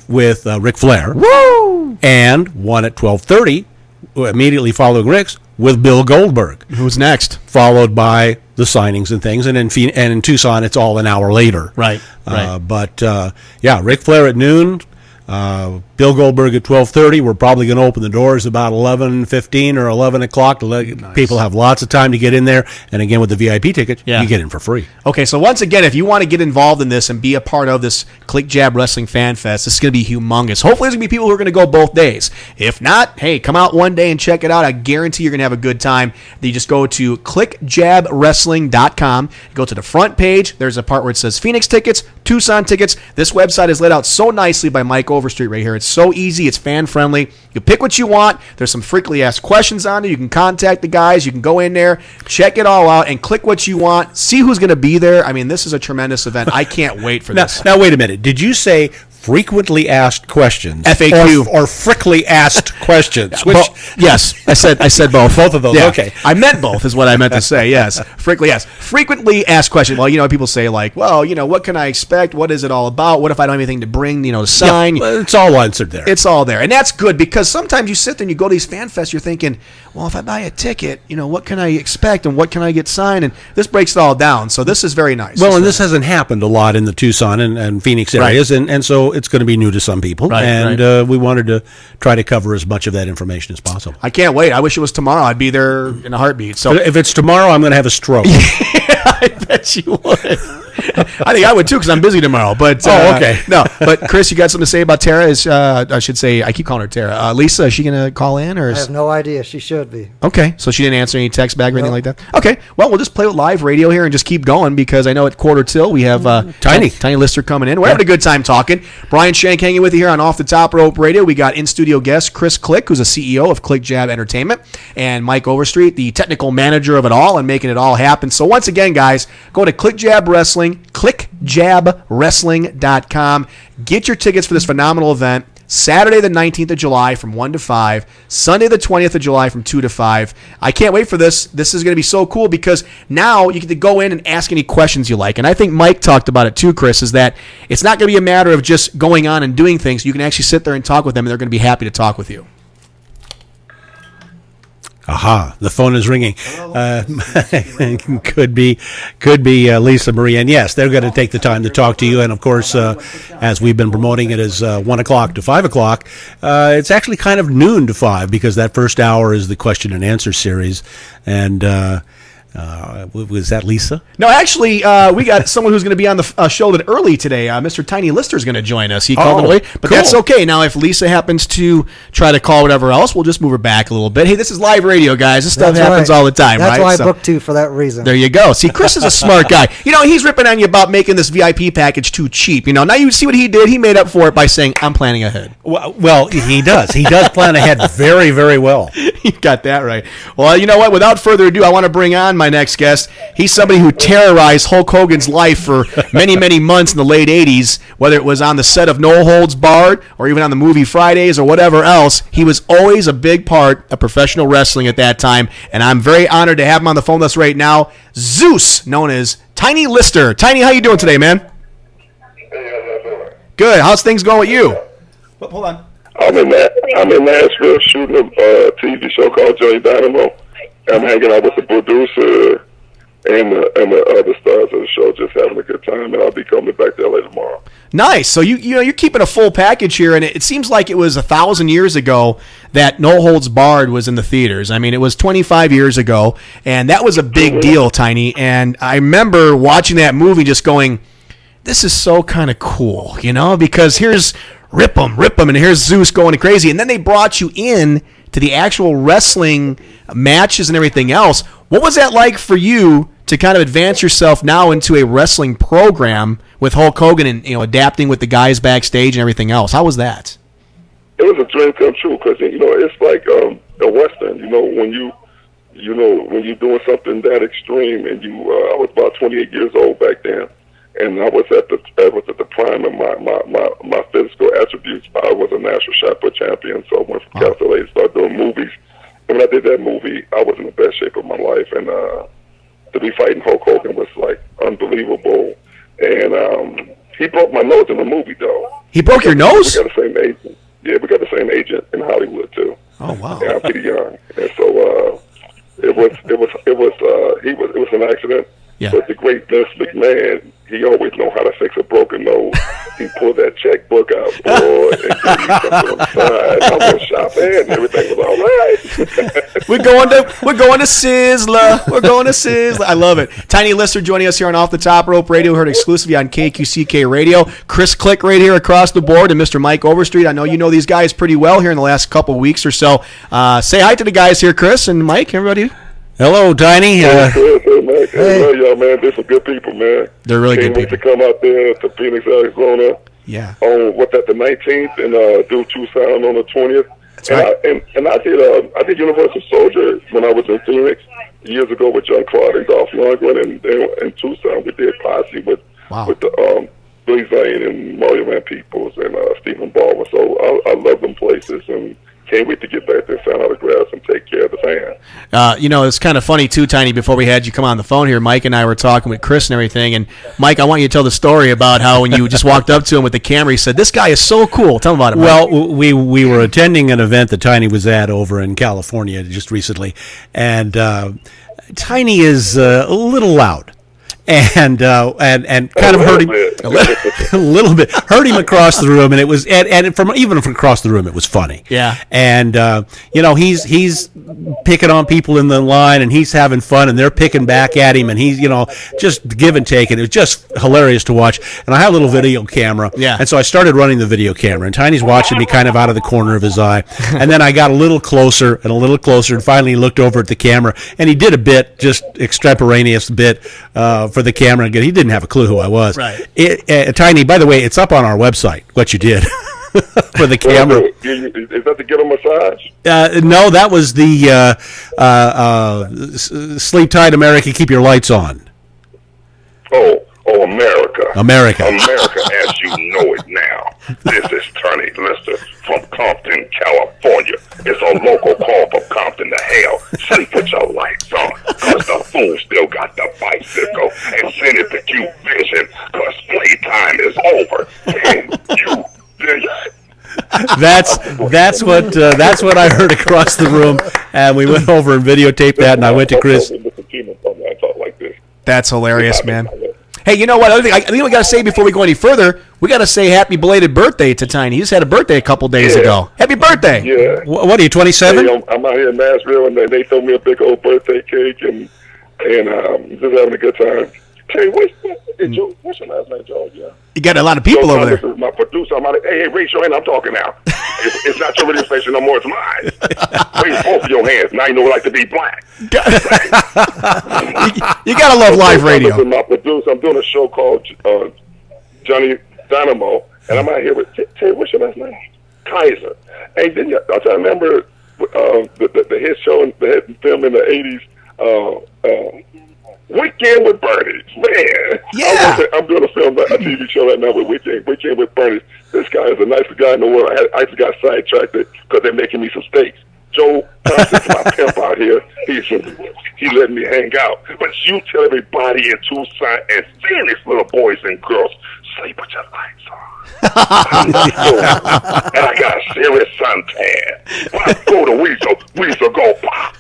with Ric Flair. Woo! And one at 12:30, immediately following Rick's, with Bill Goldberg. Who's next? Followed by the signings and things. And in Tucson, it's all an hour later. Right. But Ric Flair at noon, Bill Goldberg at 12:30. We're probably going to open the doors about 11:15 or 11 o'clock to let people have lots of time to get in there. And again, with the VIP ticket, you get in for free. Okay, so once again, if you want to get involved in this and be a part of this Click Jab Wrestling Fan Fest, this is going to be humongous. Hopefully, there's going to be people who are going to go both days. If not, hey, come out one day and check it out. I guarantee you're going to have a good time. You just go to clickjabwrestling.com. Go to the front page. There's a part where it says Phoenix tickets, Tucson tickets. This website is laid out so nicely by Mike Overstreet right here. It's so easy. It's fan-friendly. You pick what you want. There's some frequently asked questions on it. You can contact the guys. You can go in there, check it all out, and click what you want. See who's going to be there. I mean, this is a tremendous event. I can't wait for this. Now, wait a minute. Did you say frequently asked questions? FAQ. Or frickly asked questions? Yes, I said both. Both of those. Yeah. Okay. I meant both is what I meant to say, yes. Frequently asked questions. Well, people say like, well, what can I expect? What is it all about? What if I don't have anything to bring, to sign? Yeah, it's all answered there. It's all there. And that's good because sometimes you sit there and you go to these fan fests, you're thinking, well, if I buy a ticket, what can I expect and what can I get signed? And this breaks it all down. So this is very nice. Well, and this hasn't happened a lot in the Tucson and Phoenix areas. Right. And so it's going to be new to some people, and we wanted to try to cover as much of that information as possible. I can't wait. I wish it was tomorrow. I'd be there in a heartbeat. So if it's tomorrow, I'm going to have a stroke. I bet you would. I think I would too because I'm busy tomorrow. But okay. No, but Chris, you got something to say about Tara? I should say, I keep calling her Tara. Lisa, is she going to call in? Or I have no idea. She should be. Okay, so she didn't answer any text back or anything like that? Okay, well, we'll just play with live radio here and just keep going because I know at quarter till we have Tiny Lister coming in. We're having a good time talking. Brian Shank hanging with you here on Off the Top Rope Radio. We got in-studio guest Chris Click, who's a CEO of Click Jab Entertainment, and Mike Overstreet, the technical manager of it all and making it all happen. So once again, guys, go to Click Jab Wrestling, clickjabwrestling.com. Get your tickets for this phenomenal event. Saturday the 19th of July from 1 to 5. Sunday the 20th of July from 2 to 5. I can't wait for this. This is going to be so cool because now you get to go in and ask any questions you like. And I think Mike talked about it too, Chris, is that it's not going to be a matter of just going on and doing things. You can actually sit there and talk with them, and they're going to be happy to talk with you. Aha! The phone is ringing. Could be Lisa Marie, and yes, they're going to take the time to talk to you. And of course, as we've been promoting it as 1 o'clock to 5 o'clock, it's actually kind of noon to 5 because that first hour is the question and answer series. And was that Lisa? No, actually, we got someone who's going to be on the show that early today. Mr. Tiny Lister is going to join us. He called early, but cool. That's okay. Now, if Lisa happens to try to call whatever else, we'll just move her back a little bit. Hey, this is live radio, guys. This stuff happens all the time, That's right? why I booked two for that reason. There you go. See, Chris is a smart guy. You know, he's ripping on you about making this VIP package too cheap. You know, now you see what he did. He made up for it by saying, I'm planning ahead. Well, he does. He does plan ahead very, very well. You got that right. Well, you know what? Without further ado, I want to bring on my next guest. He's somebody who terrorized Hulk Hogan's life for many, many months in the late 80s, whether it was on the set of No Holds Barred or even on the movie Fridays or whatever else. He was always a big part of professional wrestling at that time, and I'm very honored to have him on the phone with us right now. Zeus, known as Tiny Lister. Tiny, how you doing today, man? Hey, how's that doing? Good. How's things going with you? Hold on. I'm in Nashville shooting a TV show called Johnny Dynamo. I'm hanging out with the producer and the other stars of the show, just having a good time, and I'll be coming back to LA tomorrow. Nice. So you're keeping a full package here, and it seems like it was 1,000 years ago that No Holds Barred was in the theaters. I mean, it was 25 years ago, and that was a big deal, Tiny. And I remember watching that movie, just going, "This is so kind of cool," you know, because here's rip 'em, and here's Zeus going crazy, and then they brought you in to the actual wrestling matches and everything else. What was that like for you to kind of advance yourself now into a wrestling program with Hulk Hogan and, you know, adapting with the guys backstage and everything else? How was that? It was a dream come true because, you know, it's like a Western, you know, when you're doing something that extreme, and I was about 28 years old back then, and I was at the prime of my physical attributes. I was a national shot put champion, so I went from Cal to LA to start doing movies. And when I did that movie, I was in the best shape of my life, and to be fighting Hulk Hogan was like unbelievable. And he broke my nose in the movie, though. He broke your nose? We got the same agent. Yeah, we got the same agent in Hollywood too. Oh wow! Yeah, I'm pretty young, and so it was an accident. Yeah. But the great Vince McMahon, he always know how to fix a broken nose. He pulled that checkbook out, boy, and gave me something on the side. I went shopping, and everything was all right. We're going to Sizzler. We're going to Sizzler. I love it. Tiny Lister joining us here on Off the Top Rope Radio. Heard exclusively on KQCK Radio. Chris Click right here across the board, and Mr. Mike Overstreet. I know you know these guys pretty well here in the last couple of weeks or so. Say hi to the guys here, Chris and Mike. Everybody. Hello, Tiny. Hey, Mike. Hey, love y'all, man. They're some good people, man. They're really good people. people. To come out there to Phoenix, Arizona. Yeah. On the 19th, and do Tucson on the 20th. That's right. And I did Universal Soldier when I was in Phoenix years ago with John Carter, Dolph Lundgren, and then in Tucson we did Posse with the Billy Zane and Mario Van Peebles and Stephen Baldwin. So I love them places, and can't wait to get back there, sign autographs, and take care of the fans. You know, it's kind of funny, too, Tiny, before we had you come on the phone here, Mike and I were talking with Chris and everything, and Mike, I want you to tell the story about how when you just walked up to him with the camera, he said, "This guy is so cool." Tell him about it, Mike. Well, we were attending an event that Tiny was at over in California just recently, and Tiny is a little loud. and kind of hurt him a little bit, hurt him across the room, and it was and from even from across the room it was funny. Yeah. And he's picking on people in the line, and he's having fun, and they're picking back at him, and he's just give and take, and it was just hilarious to watch. And I had a little video camera, and so I started running the video camera, and Tiny's watching me kind of out of the corner of his eye, and then I got a little closer, and finally he looked over at the camera, and he did a bit, just extemporaneous bit for the camera. Again, he didn't have a clue who I was. Right. Tiny, by the way, it's up on our website, what you did. For the camera. Is that to get a massage? No, that was the Sleep Tight America, Keep Your Lights On. Oh, America. America, as you know it now. This is Tony Lister from Compton, California. It's a local call from Compton to hell. Sleep with your lights on, because the fool still got the bicycle. And send it to Q Vision, because playtime is over. And you... That's what I heard across the room, and we went over and videotaped that, and I went to Chris. That's hilarious, man. Hey, you know what? I think we got to say before we go any further, we got to say happy belated birthday to Tiny. He just had a birthday a couple days ago. Happy birthday! Yeah. What are you, 27? Hey, I'm out here in Nashville, and they throw me a big old birthday cake, and just having a good time. Hey, what's your last name, George? Yeah. You got a lot of people over there. This is my producer. Hey, raise your hand. I'm talking now. It's not your radio station no more. It's mine. Raise both of your hands. Now you know what it's like to be black. You gotta love live radio. This is my producer. I'm doing a show called Johnny Dynamo, and I'm out here with Terry. What's your last name? Kaiser. Hey, didn't you? I remember the hit show and the hit film in the '80s. Weekend with Bernie's, man. Yeah. I'm doing a TV show right now with Weekend with Bernie's. This guy is the nicest guy in the world. I just got sidetracked because they're making me some steaks. Joe Thompson's my pimp out here. He letting me hang out. But you tell everybody in Tucson and seeing these little boys and girls, sleep with your lights on. And I got a serious suntan. When I go to Weasel go pop.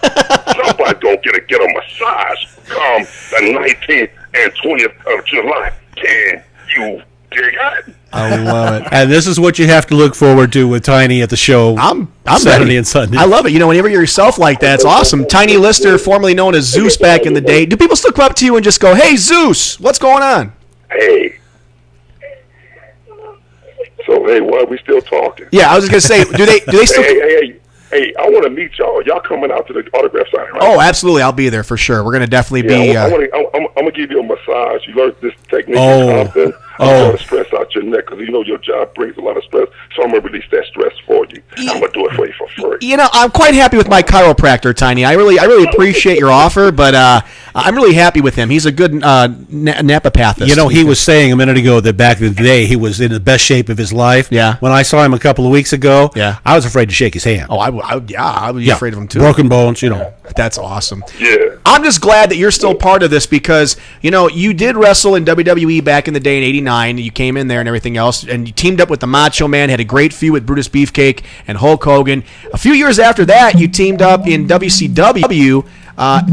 Somebody gonna get a massage come the 19th and 20th of July. Can you dig it? I love it. And this is what you have to look forward to with Tiny at the show. I'm Saturday ready. and Sunday. I love it. Whenever you're yourself like that, it's awesome. Tiny Lister, formerly known as Zeus back in the day. Do people still come up to you and just go, "Hey, Zeus, what's going on?" Hey. So, hey, why are we still talking? Yeah, I was just going to say, do they still... Hey, I want to meet y'all. Y'all coming out to the autograph signing, right? Oh, absolutely. I'll be there for sure. We're going to definitely be... I'm going to give you a massage. You learned this technique in Compton. I'm going to stress out your neck because your job brings a lot of stress. So I'm going to release that stress for you. I'm going to do it for you for free. I'm quite happy with my chiropractor, Tiny. I really appreciate your offer, but I'm really happy with him. He's a good napapathist. He was saying a minute ago that back in the day he was in the best shape of his life. Yeah. When I saw him a couple of weeks ago, yeah, I was afraid to shake his hand. Oh, I would be afraid of him too. Broken bones, That's awesome. Yeah. I'm just glad that you're still part of this because, you did wrestle in WWE back in the day in '89. You came in there and everything else, and you teamed up with the Macho Man, had a great feud with Brutus Beefcake and Hulk Hogan. A few years after that, you teamed up in WCW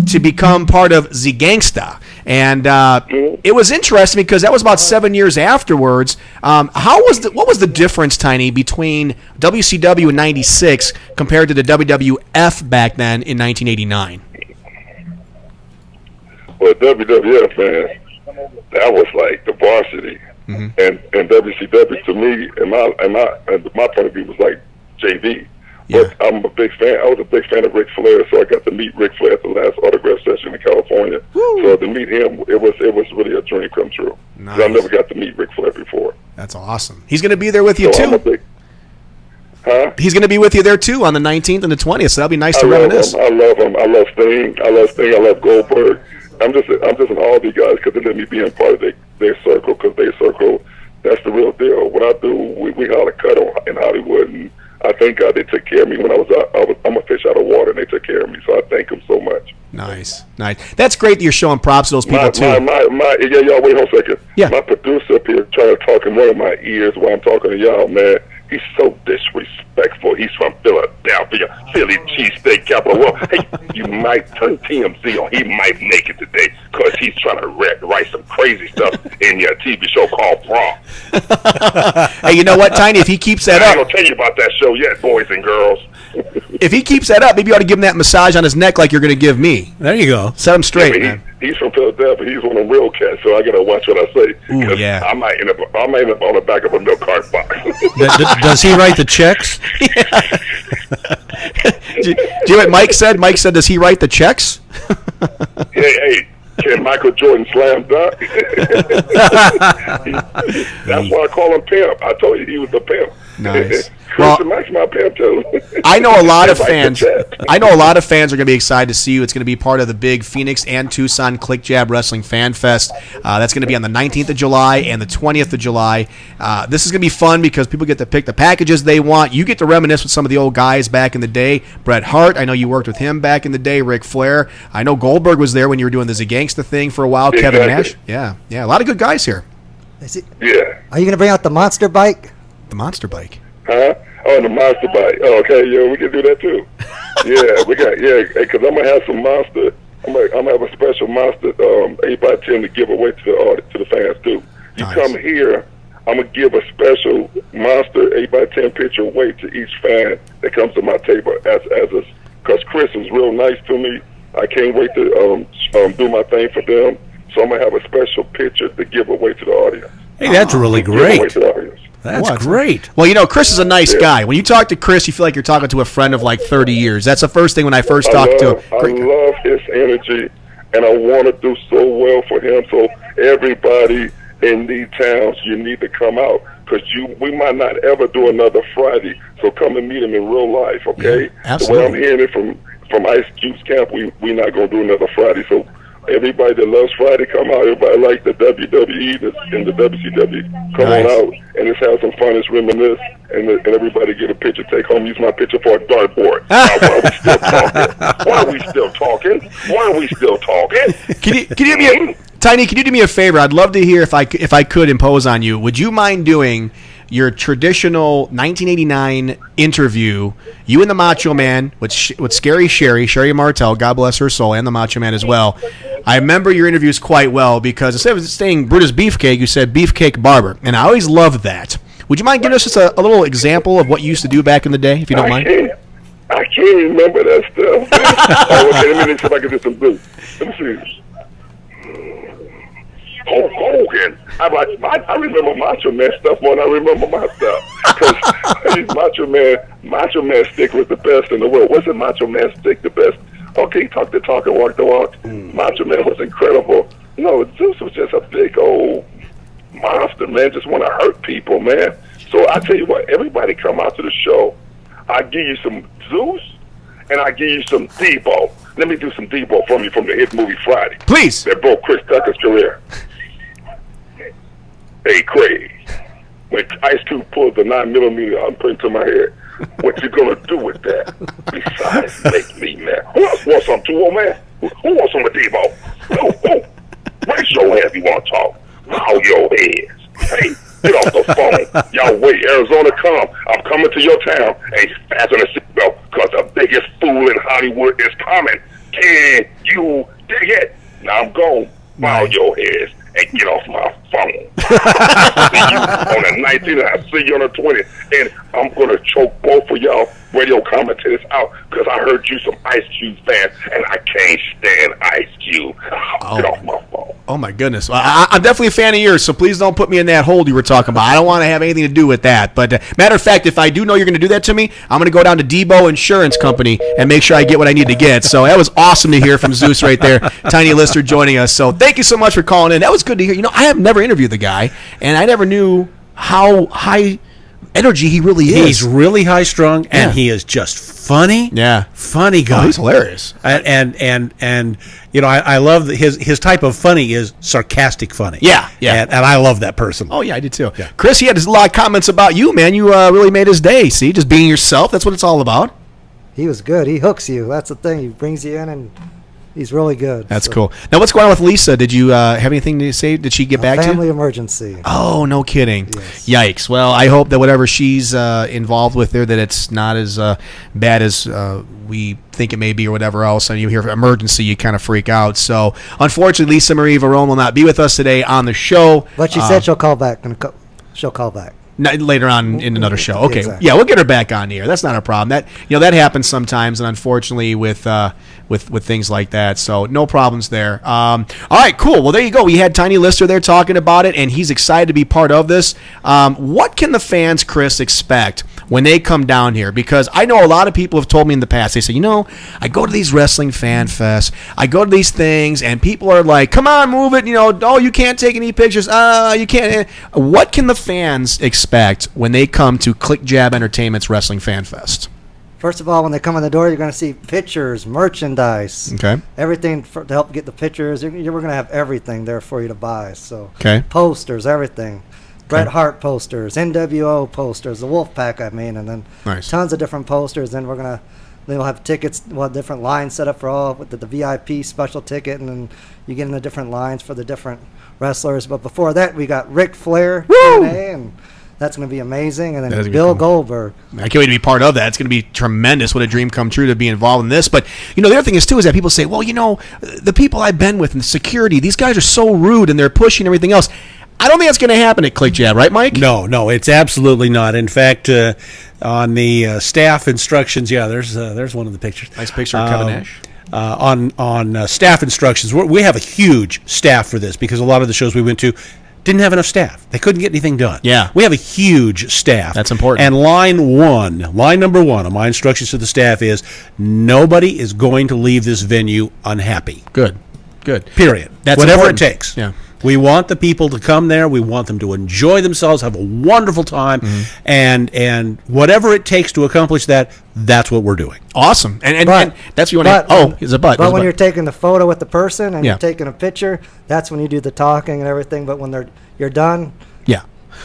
to become part of the Gangsta. And it was interesting because that was about 7 years afterwards. What was the difference, Tiny, between WCW in '96 compared to the WWF back then in 1989? Well, WWF, man, that was like the varsity. Mm-hmm. And WCW to me, and my point of view was like JV. Yeah. But I'm a big fan. I was a big fan of Ric Flair, so I got to meet Ric Flair at the last autograph session in California. Woo. So to meet him, it was really a dream come true. Nice. I never got to meet Ric Flair before. That's awesome. He's going to be there with you too. He's going to be with you there too on the 19th and the 20th. So that'll be nice to reminisce. I love him. I love Sting. I love Goldberg. I'm just an all these guys because they let me be in part of their circle because their circle, that's the real deal. What I do, we holler cut in Hollywood, and I thank God they took care of me when I'm a fish out of water, and they took care of me. So I thank them so much. Nice. That's great that you're showing props to those people too. Y'all wait a second. Yeah. My producer up here trying to talk in one of my ears while I'm talking to y'all, man. He's so disrespectful. He's from Philadelphia, Philly cheesesteak capital. Well, hey, you might turn TMZ on. He might make it today because he's trying to write some crazy stuff in your TV show called Varon. Hey, you know what, Tiny? If he keeps that I up, ain't gonna tell you about that show yet, boys and girls. if he keeps that up, maybe you ought to give him that massage on his neck like you're going to give me. There you go. Set him straight, Yeah, man. he's from Philadelphia. He's one of them real cats, so I gotta watch what I say. Ooh, 'Cause yeah. I might end up on the back of a milk cart box. Does he write the checks? Do you hear what Mike said? Mike said, does he write the checks? Hey, can Michael Jordan slam dunk? That's why I call him pimp. I told you he was a pimp. Nice. Christian Mike's my pimp too. I know a lot of Like the fans. Jets. I know a lot of fans are going to be excited to see you. It's going to be part of the big Phoenix and Tucson Click Jab Wrestling Fan Fest. That's going to be on the 19th of July and the 20th of July. This is going to be fun because people get to pick the packages they want. You get to reminisce with some of the old guys back in the day. Bret Hart, I know you worked with him back in the day. Ric Flair. I know Goldberg was there when you were doing the Zagangsta thing for a while. Kevin Nash. Yeah, a lot of good guys here. Yeah. Are you going to bring out the monster bike? The monster bike. Huh? Oh, the monster bike. Oh, okay, yeah, we can do that too. Yeah, because I'm gonna have some monster. I'm gonna have a special monster 8x10 to give away to the fans too. You Nice. come here, I'm gonna give a special monster 8x10 picture away to each fan that comes to my table because Chris is real nice to me. I can't wait to do my thing for them. So I'm gonna have a special picture to give away to the audience. Hey, that's really Give away great. to the audience. That's What? great. Well, you know, Chris is a nice guy. When you talk to Chris, you feel like you're talking to a friend of like 30 years. That's the first thing when I first talked to I love his energy, and I want to do so well for him. So everybody in these towns, you need to come out because we might not ever do another Friday. So come and meet him in real life, okay? Yeah, absolutely. The way I'm hearing it from Ice Cube's camp, we're not going to do another Friday. So everybody that loves Friday, come out. Everybody like the WWE and the WCW, come Nice. on out and let's have some fun. Let's reminisce and everybody get a picture. Take home. Use my picture for a dartboard. Why are we still talking? Can you do me Tiny? Can you do me a favor? I'd love to hear if I could impose on you. Would you mind doing your traditional 1989 interview, you and the Macho Man with Scary Sherry Martel, God bless her soul, and the Macho Man as well. I remember your interviews quite well because instead of saying Brutus Beefcake, you said Beefcake Barber, and I always loved that. Would you mind giving us just a little example of what you used to do back in the day, if you don't mind? I can't remember that stuff. Okay, let me see if I can do some good. Let me see. Hulk Hogan. I remember Macho Man stuff more than I remember my stuff. Because Macho Man stick was the best in the world. Wasn't Macho Man stick the best? Okay, talk the talk and walk the walk. Macho Man was incredible. No, Zeus was just a big old monster, man. Just want to hurt people, man. So I tell you what, everybody come out to the show. I give you some Zeus, and I give you some Debo. Let me do some Debo from you from the hit movie Friday. Please. That broke Chris Tucker's career. Hey, Craig, when Ice Cube pulled the 9mm I'm putting to my head, what you gonna do with that? Besides, make me mad. Who else wants some too, old man? Who wants some of Debo? Who? Raise your hand if you want to talk. Bow your heads. Hey, get off the phone. Y'all wait, Arizona come. I'm coming to your town. Hey, fasten the seatbelt, because the biggest fool in Hollywood is coming. Can you dig it? Now I'm gone. Bow your heads and get off my phone. I'll see you on the 19th, and I'll see you on the 20th. And I'm going to choke both of y'all radio commentators out because I heard you some Ice Cube fans, and I can't stand Ice Cube. Get off my phone. Oh, my goodness. Well, I'm definitely a fan of yours, so please don't put me in that hold you were talking about. I don't want to have anything to do with that. But matter of fact, if I do know you're going to do that to me, I'm going to go down to Debo Insurance Company and make sure I get what I need to get. So that was awesome to hear from Zeus right there. Tiny Lister joining us. So thank you so much for calling in. That was good to hear. You know, I have never interviewed the guy, and I never knew how high energy he really is. He's really high strung, and he is just funny. Yeah, funny guy. Oh, he's hilarious. And you know, I love his type of funny is sarcastic funny. Yeah. And I love that person. Oh yeah, I did too. Yeah. Chris, he had a lot of comments about you, man. You really made his day. See, just being yourself. That's what it's all about. He was good. He hooks you. That's the thing. He brings you in and He's really good. That's cool. Now, what's going on with Lisa? Did you have anything to say? Did she get back to you? Family emergency. Oh, no kidding. Yes. Yikes. Well, I hope that whatever she's involved with there, that it's not as bad as we think it may be or whatever else. And you hear emergency, you kind of freak out. So, unfortunately, Lisa Marie Varon will not be with us today on the show. But she said she'll call back. She'll call back. Later on in another show. Okay, Exactly. Yeah, we'll get her back on the air. That's not a problem. That happens sometimes, and unfortunately with things like that. So no problems there. All right, cool. Well, there you go. We had Tiny Lister there talking about it, and he's excited to be part of this. What can the fans, Chris, expect when they come down here? Because I know a lot of people have told me in the past. They say, I go to these wrestling fan fests, I go to these things, and people are like, "Come on, move it." Oh, you can't take any pictures. You can't. What can the fans expect when they come to Click Jab Entertainment's Wrestling Fan Fest? First of all, when they come in the door, you're going to see pictures, merchandise, Okay. everything to help get the pictures. We're going to have everything there for you to buy. So Okay. posters, everything. Bret Hart posters, NWO posters, the Wolfpack, and then Nice. tons of different posters. Then they'll have tickets, different lines set up for all with the VIP special ticket, and then you get in the different lines for the different wrestlers. But before that, we got Ric Flair, Q&A, and that's going to be amazing. And That is then gonna be Bill cool. Goldberg. I can't wait to be part of that. It's going to be tremendous. What a dream come true to be involved in this. But, the other thing is, too, is that people say, well, the people I've been with and the security, these guys are so rude and they're pushing everything else. I don't think that's going to happen at Click Jab, right, Mike? No, it's absolutely not. In fact, on the staff instructions, there's one of the pictures. Nice picture of Kevin Nash. On staff instructions, we have a huge staff for this because a lot of the shows we went to didn't have enough staff. They couldn't get anything done. Yeah. We have a huge staff. That's important. And line number one of my instructions to the staff is nobody is going to leave this venue unhappy. Good. Period. That's whatever important. it takes. Yeah. We want the people to come there. We want them to enjoy themselves, have a wonderful time, and whatever it takes to accomplish that, that's what we're doing. Awesome. And But- that's what you want to it's a but. But There's a when but. you're taking the photo with the person and Yeah. you're taking a picture, that's when you do the talking and everything. But when you're done, Yeah.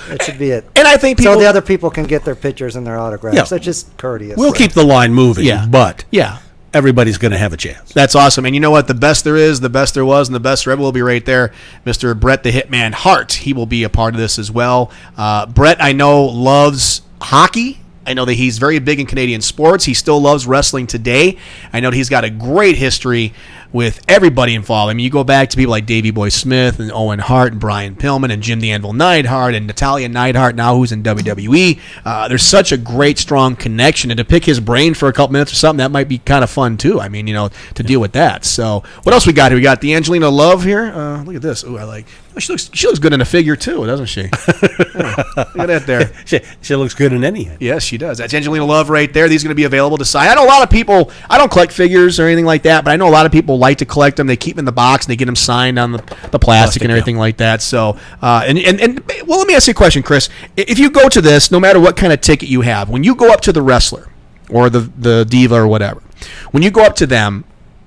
it should be it. And I think people... So the other people can get their pictures and their autographs. Yeah. That's just courteous. We'll keep the line moving, Yeah. but Yeah. everybody's going to have a chance. That's awesome. And you know what? The best there is, the best there was, and the best there ever will be right there. Mr. Bret the Hitman Hart, he will be a part of this as well. Bret, I know, loves hockey. I know that he's very big in Canadian sports. He still loves wrestling today. I know that he's got a great history with everybody involved. I mean, you go back to people like Davey Boy Smith and Owen Hart and Brian Pillman and Jim the Anvil Neidhart and Natalia Neidhart now who's in WWE. There's such a great, strong connection. And to pick his brain for a couple minutes or something, that might be kind of fun, too. I mean, to deal with that. So what else we got here? We got the Angelina Love here. Look at this. Ooh, I like. She looks good in a figure, too, doesn't she? Yeah, look at that there. She looks good in any. Yes, she does. That's Angelina Love right there. These are going to be available to sign. I know a lot of people, I don't collect figures or anything like that, but I know a lot of people like to collect them. They keep them in the box and they get them signed on the plastic and everything like that. So, well, let me ask you a question, Chris. If you go to this, no matter what kind of ticket you have, when you go up to the wrestler or the diva or whatever, when you go up to them,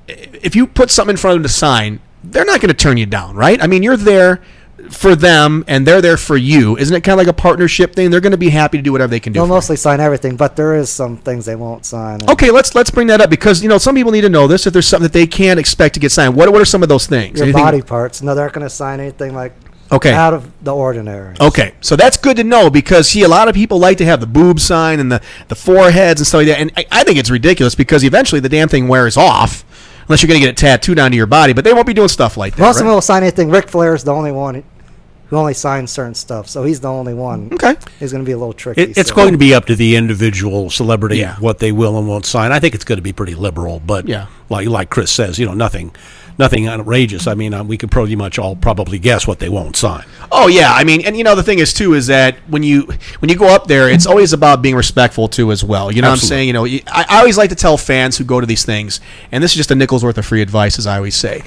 if you put something in front of them to sign, they're not going to turn you down, right? I mean, you're there for them and they're there for you. Isn't it kind of like a partnership thing? They're going to be happy to do whatever they can do. They'll for mostly sign everything, but there is some things they won't sign. Okay, let's bring that up because some people need to know this. If there's something that they can't expect to get signed, what are some of those things? Your Anything- body parts. No, they're not going to sign anything like Okay. out of the ordinary. Okay, so that's good to know because a lot of people like to have the boob sign and the foreheads and stuff like that, and I think it's ridiculous because eventually the damn thing wears off unless you're going to get it tattooed onto your body. But they won't be doing stuff like that. Most of right? them will sign anything. Ric Flair is the only one who only signs certain stuff, so he's the only one. Okay. He's going to be a little tricky. It's going to be up to the individual celebrity Yeah. what they will and won't sign. I think it's going to be pretty liberal, but Yeah. like Chris says, nothing outrageous. I mean, we could pretty much all probably guess what they won't sign. Oh yeah, I mean, and the thing is too is that when you go up there, it's always about being respectful too as well. You know Absolutely. what I'm saying? I always like to tell fans who go to these things, and this is just a nickel's worth of free advice, as I always say.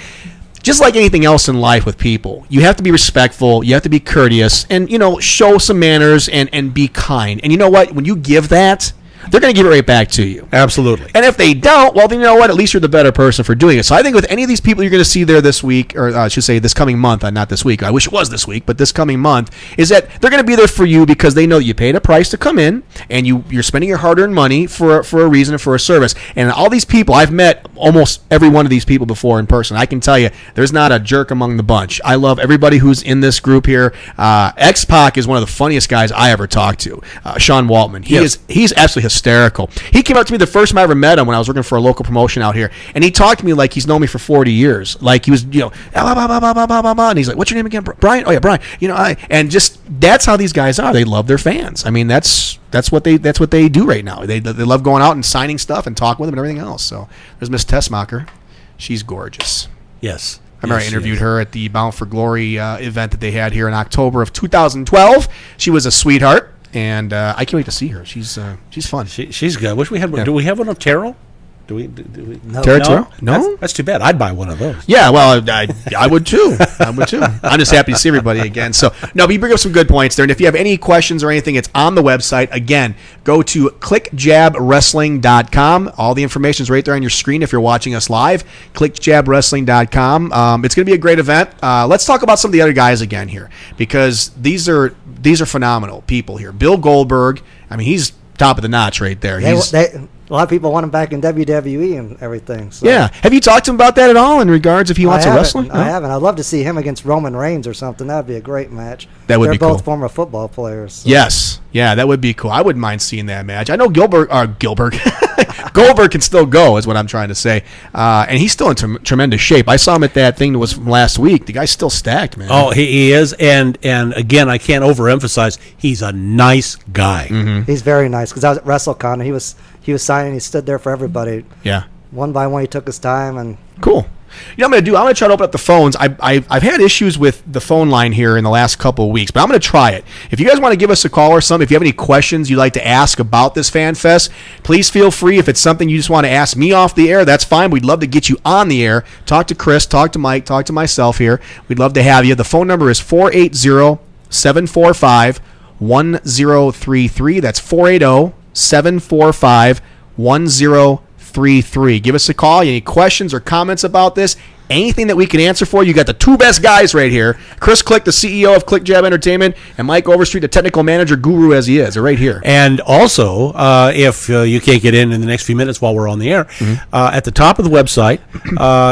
Just like anything else in life with people, you have to be respectful, you have to be courteous, and show some manners and be kind. And you know what? When you give that, they're going to give it right back to you. Absolutely. And if they don't, well, then you know what? At least you're the better person for doing it. So I think with any of these people you're going to see there this week, or I should say this coming month, not this week. I wish it was this week, but this coming month, is that they're going to be there for you because they know that you paid a price to come in, and you're spending your hard-earned money for a reason and for a service. And all these people, I've met almost every one of these people before in person. I can tell you, there's not a jerk among the bunch. I love everybody who's in this group here. X-Pac is one of the funniest guys I ever talked to. Sean Waltman. He's absolutely hysterical. He came up to me the first time I ever met him when I was working for a local promotion out here, and he talked to me like he's known me for 40 years. Like he was, and he's like, "What's your name again, Brian?" "Oh yeah, Brian." And just that's how these guys are. They love their fans. I mean, that's what they do right now. They love going out and signing stuff and talking with them and everything else. So there's Miss Tessmacher. She's gorgeous. Yes. I remember I interviewed her at the Bound for Glory event that they had here in October of 2012. She was a sweetheart. And I can't wait to see her. She's fun. She's good. I wish we had one. Yeah. Do we have one of Terrell? Do we? No. Terrell? No? That's too bad. I'd buy one of those. Yeah, well, I would too. I'm just happy to see everybody again. So, no, but you bring up some good points there. And if you have any questions or anything, it's on the website. Again, go to clickjabwrestling.com. All the information is right there on your screen if you're watching us live. Clickjabwrestling.com. It's going to be a great event. Let's talk about some of the other guys again here because these are phenomenal people here. Bill Goldberg, I mean, he's top of the notch right there. A lot of people want him back in WWE and everything. So. Yeah. Have you talked to him about that at all in regards if he wants to wrestle? I haven't. I'd love to see him against Roman Reigns or something. That would be a great match. That would be cool. They're both former football players. So. Yes. Yeah, that would be cool. I wouldn't mind seeing that match. I know Goldberg can still go is what I'm trying to say. And he's still in tremendous shape. I saw him at that thing that was from last week. The guy's still stacked, man. Oh, he is. And again, I can't overemphasize, he's a nice guy. Mm-hmm. He's very nice because I was at WrestleCon and he was signing. He stood there for everybody. Yeah. One by one, he took his time and. Cool. You know what I'm going to try to open up the phones. I've had issues with the phone line here in the last couple of weeks, but I'm going to try it. If you guys want to give us a call or something, if you have any questions you'd like to ask about this Fan Fest, please feel free. If it's something you just want to ask me off the air, that's fine. We'd love to get you on the air. Talk to Chris, talk to Mike, talk to myself here. We'd love to have you. The phone number is 480-745-1033. That's 480-745-1033. Give us a call. Any questions or comments about this? Anything that we can answer for? You got the two best guys right here. Chris Click, the CEO of Click Jab Entertainment, and Mike Overstreet, the technical manager guru as he is. They're right here. And also, if you can't get in the next few minutes while we're on the air, at the top of the website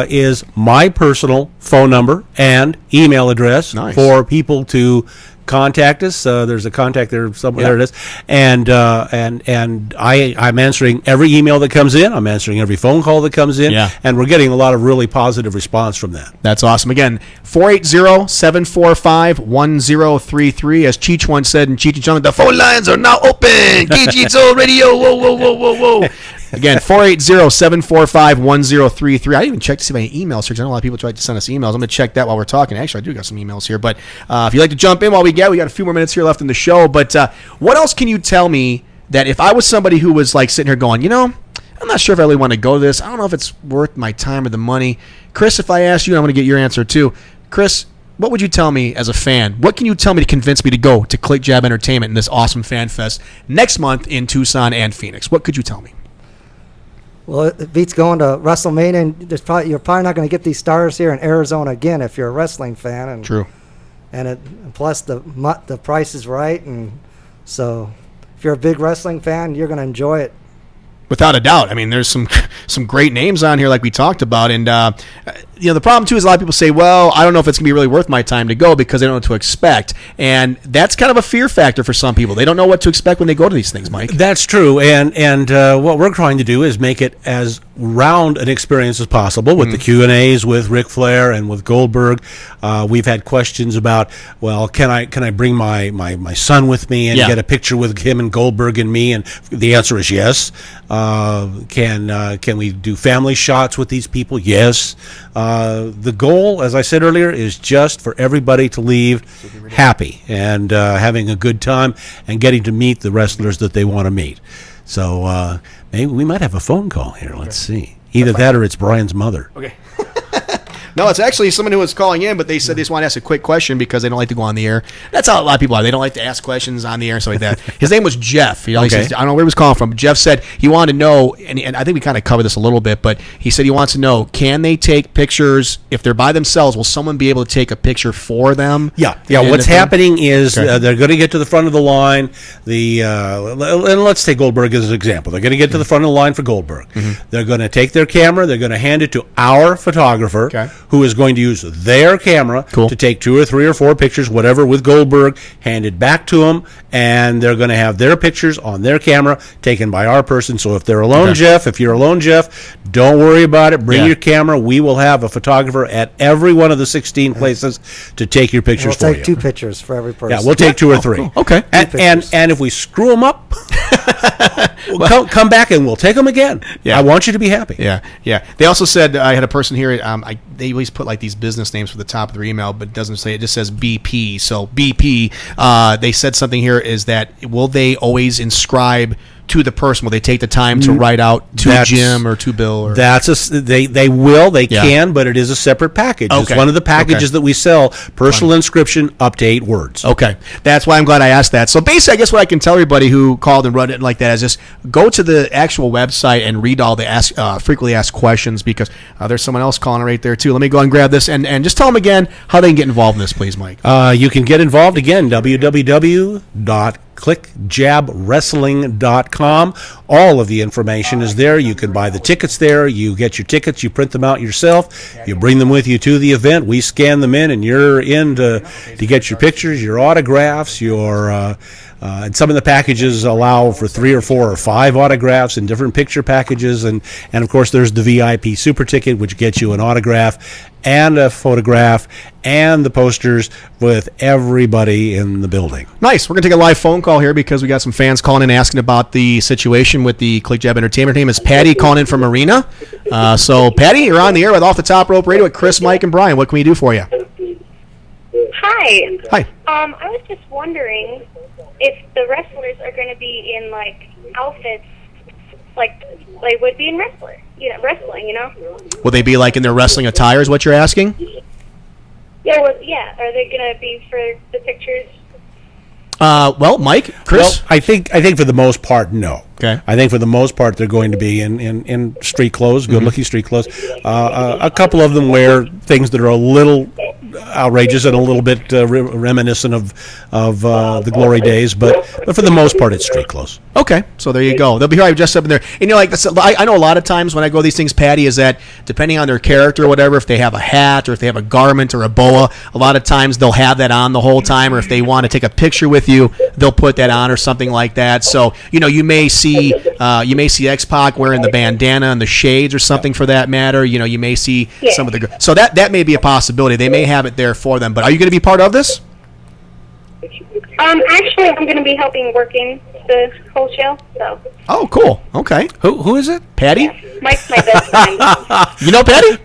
is my personal phone number and email address for people to contact us. There's a contact there somewhere. There it is. And I'm answering every email that comes in. I'm answering every phone call that comes in. Yeah. And we're getting a lot of really positive response from that. That's awesome. Again, 480-745-1033. As Cheech once said in Cheech and Chong, the phone lines are now open. KGTO Radio. Whoa, whoa, whoa, whoa, whoa. Again, 480-745-1033. I didn't even check to see if I had emails here because I know a lot of people try to send us emails. I'm going to check that while we're talking. Actually, I do got some emails here. But if you'd like to jump in while we got a few more minutes here left in the show. But what else can you tell me that if I was somebody who was like sitting here going, I'm not sure if I really want to go to this. I don't know if it's worth my time or the money. Chris, if I asked you, I'm going to get your answer too. Chris, what would you tell me as a fan? What can you tell me to convince me to go to Click Jab Entertainment in this awesome Fan Fest next month in Tucson and Phoenix? What could you tell me? Well, it beats going to WrestleMania, and you're probably not going to get these stars here in Arizona again if you're a wrestling fan. And, True. And plus the price is right, and so if you're a big wrestling fan, you're going to enjoy it. Without a doubt. I mean, there's some great names on here like we talked about. And, the problem, too, is a lot of people say, well, I don't know if it's going to be really worth my time to go because they don't know what to expect. And that's kind of a fear factor for some people. They don't know what to expect when they go to these things, Mike. That's true. And what we're trying to do is make it as round an experience as possible with the Q&As with Ric Flair and with Goldberg. We've had questions about, well, can I bring my son with me and get a picture with him and Goldberg and me? And the answer is yes. Can we do family shots with these people? Yes. The goal, as I said earlier, is just for everybody to leave happy and having a good time and getting to meet the wrestlers that they want to meet. So maybe we might have a phone call here. Let's see. Either that or it's Brian's mother. Okay. No, it's actually someone who was calling in, but they said they just want to ask a quick question because they don't like to go on the air. That's how a lot of people are. They don't like to ask questions on the air and stuff like that. His name was Jeff. He says, I don't know where he was calling from, but Jeff said he wanted to know, and I think we kind of covered this a little bit, but he said he wants to know, can they take pictures if they're by themselves? Will someone be able to take a picture for them? Yeah. What's happening is they're going to get to the front of the line. And let's take Goldberg as an example. They're going to get to the front of the line for Goldberg. Mm-hmm. They're going to take their camera. They're going to hand it to our photographer, who is going to use their camera to take 2 or 3 or 4 pictures, whatever, with Goldberg, hand it back to them, and they're going to have their pictures on their camera taken by our person. So if they're alone, Jeff, if you're alone, Jeff, don't worry about it. Bring your camera. We will have a photographer at every one of the 16 places to take your pictures for you. We'll take 2 pictures for every person. Yeah, we'll take 2 or 3. Cool. Okay. And if we screw them up, come back and we'll take them again. Yeah. I want you to be happy. Yeah. They also said, I had a person here, they always put like these business names for the top of their email, but it doesn't say, it just says BP. So BP, they said something here is that, will they always inscribe to the person? Will they take the time to write out to Jim or to Bill? Or? They will. They can, but it is a separate package. Okay. It's one of the packages that we sell, personal inscription up to 8 words. Okay. That's why I'm glad I asked that. So basically, I guess what I can tell everybody who called and wrote it like that is just go to the actual website and read all the frequently asked questions, because there's someone else calling right there too. Let me go and grab this and just tell them again how they can get involved in this, please, Mike. You can get involved again, www.clickjabwrestling.com. All of the information is there. You can buy the tickets there. You get your tickets. You print them out yourself. You bring them with you to the event. We scan them in, and you're in to get your pictures, your autographs, and some of the packages allow for 3 or 4 or 5 autographs in different picture packages. And of course, there's the VIP super ticket, which gets you an autograph and a photograph and the posters with everybody in the building. Nice. We're going to take a live phone call here because we got some fans calling in asking about the situation with the Click Jab Entertainment. Her name is Patty, calling in from Marina. So, Patty, you're on the air with Off the Top Rope Radio with Chris, Mike, and Brian. What can we do for you? Hi. Hi. I was just wondering if the wrestlers are going to be in outfits like would be in wrestling. Will they be in their wrestling attire? Is what you're asking? Yeah. Are they going to be for the pictures? Well, Mike, Chris. Well, I think for the most part, no. Okay. I think for the most part they're going to be in street clothes, good-looking street clothes. A couple of them wear things that are a little outrageous and a little bit reminiscent of the glory days, but for the most part it's street clothes. Okay, so there you go. They'll be probably dressed up in there. And I know a lot of times when I go to these things, Patty, is that depending on their character or whatever, if they have a hat or if they have a garment or a boa, a lot of times they'll have that on the whole time, or if they want to take a picture with you, they'll put that on or something like that. So, you may see X-Pac wearing the bandana and the shades or something for that matter. You may see some of the... So that may be a possibility. They may have it there for them. But are you going to be part of this? Actually, I'm going to be working the whole show. So. Oh, cool. Okay. Who is it? Patty? Mike's my best friend. You know Patty?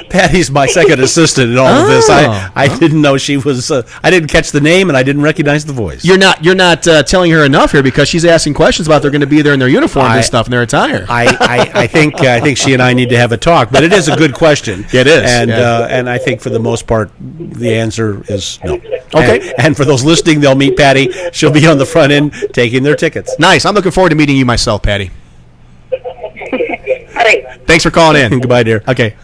Patty's my second assistant in all of this. I didn't know she was. I didn't catch the name and I didn't recognize the voice. You're not telling her enough here, because she's asking questions about they're going to be there in their uniform and stuff and their attire. I think she and I need to have a talk, but it is a good question. It is, and I think for the most part the answer is no. Okay. And for those listening, they'll meet Patty. She'll be on the front end taking their tickets. Nice. I'm looking forward to meeting you myself, Patty. All right. Thanks for calling in. Goodbye, dear. Okay.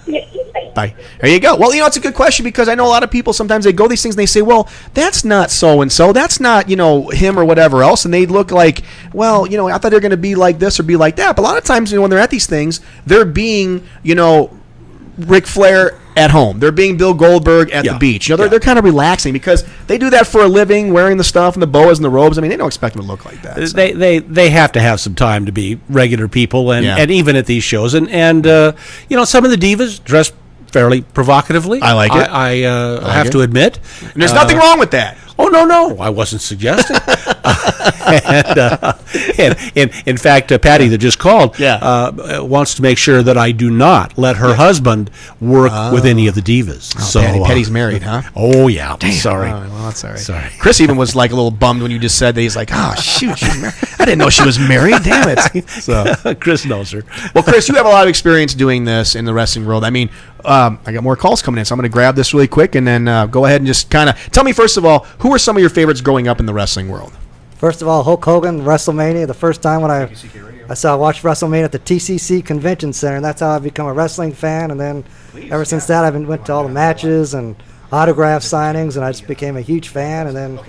Bye. There you go. Well, it's a good question, because I know a lot of people, sometimes they go to these things and they say, well, that's not so-and-so. That's not, him or whatever else. And they look like, well, I thought they were going to be like this or be like that. But a lot of times, when they're at these things, they're being, Ric Flair at home. They're being Bill Goldberg at the beach. They're kind of relaxing because they do that for a living, wearing the stuff and the boas and the robes. I mean, they don't expect them to look like that. So. They have to have some time to be regular people, and even at these shows. And some of the divas dress fairly provocatively. I like it. I have to admit. And there's nothing wrong with that. Oh, no, I wasn't suggesting. And in fact, Patty that just called wants to make sure that I do not let her husband work with any of the divas. Oh, so Patty's married, huh? Oh, yeah. Sorry. Oh, well, that's all right. Sorry. Chris even was like a little bummed when you just said that. He's like, oh, shoot, she's married. I didn't know she was married. Damn it. So, Chris knows her. well, Chris, you have a lot of experience doing this in the wrestling world. I mean, I got more calls coming in, so I'm going to grab this really quick and then go ahead and just kind of tell me, first of all, who were some of your favorites growing up in the wrestling world? First of all, Hulk Hogan, WrestleMania. The first time when I watched WrestleMania at the TCC Convention Center, and that's how I become a wrestling fan. And then ever since that, went to all the matches and autograph signings, and I just became a huge fan. And then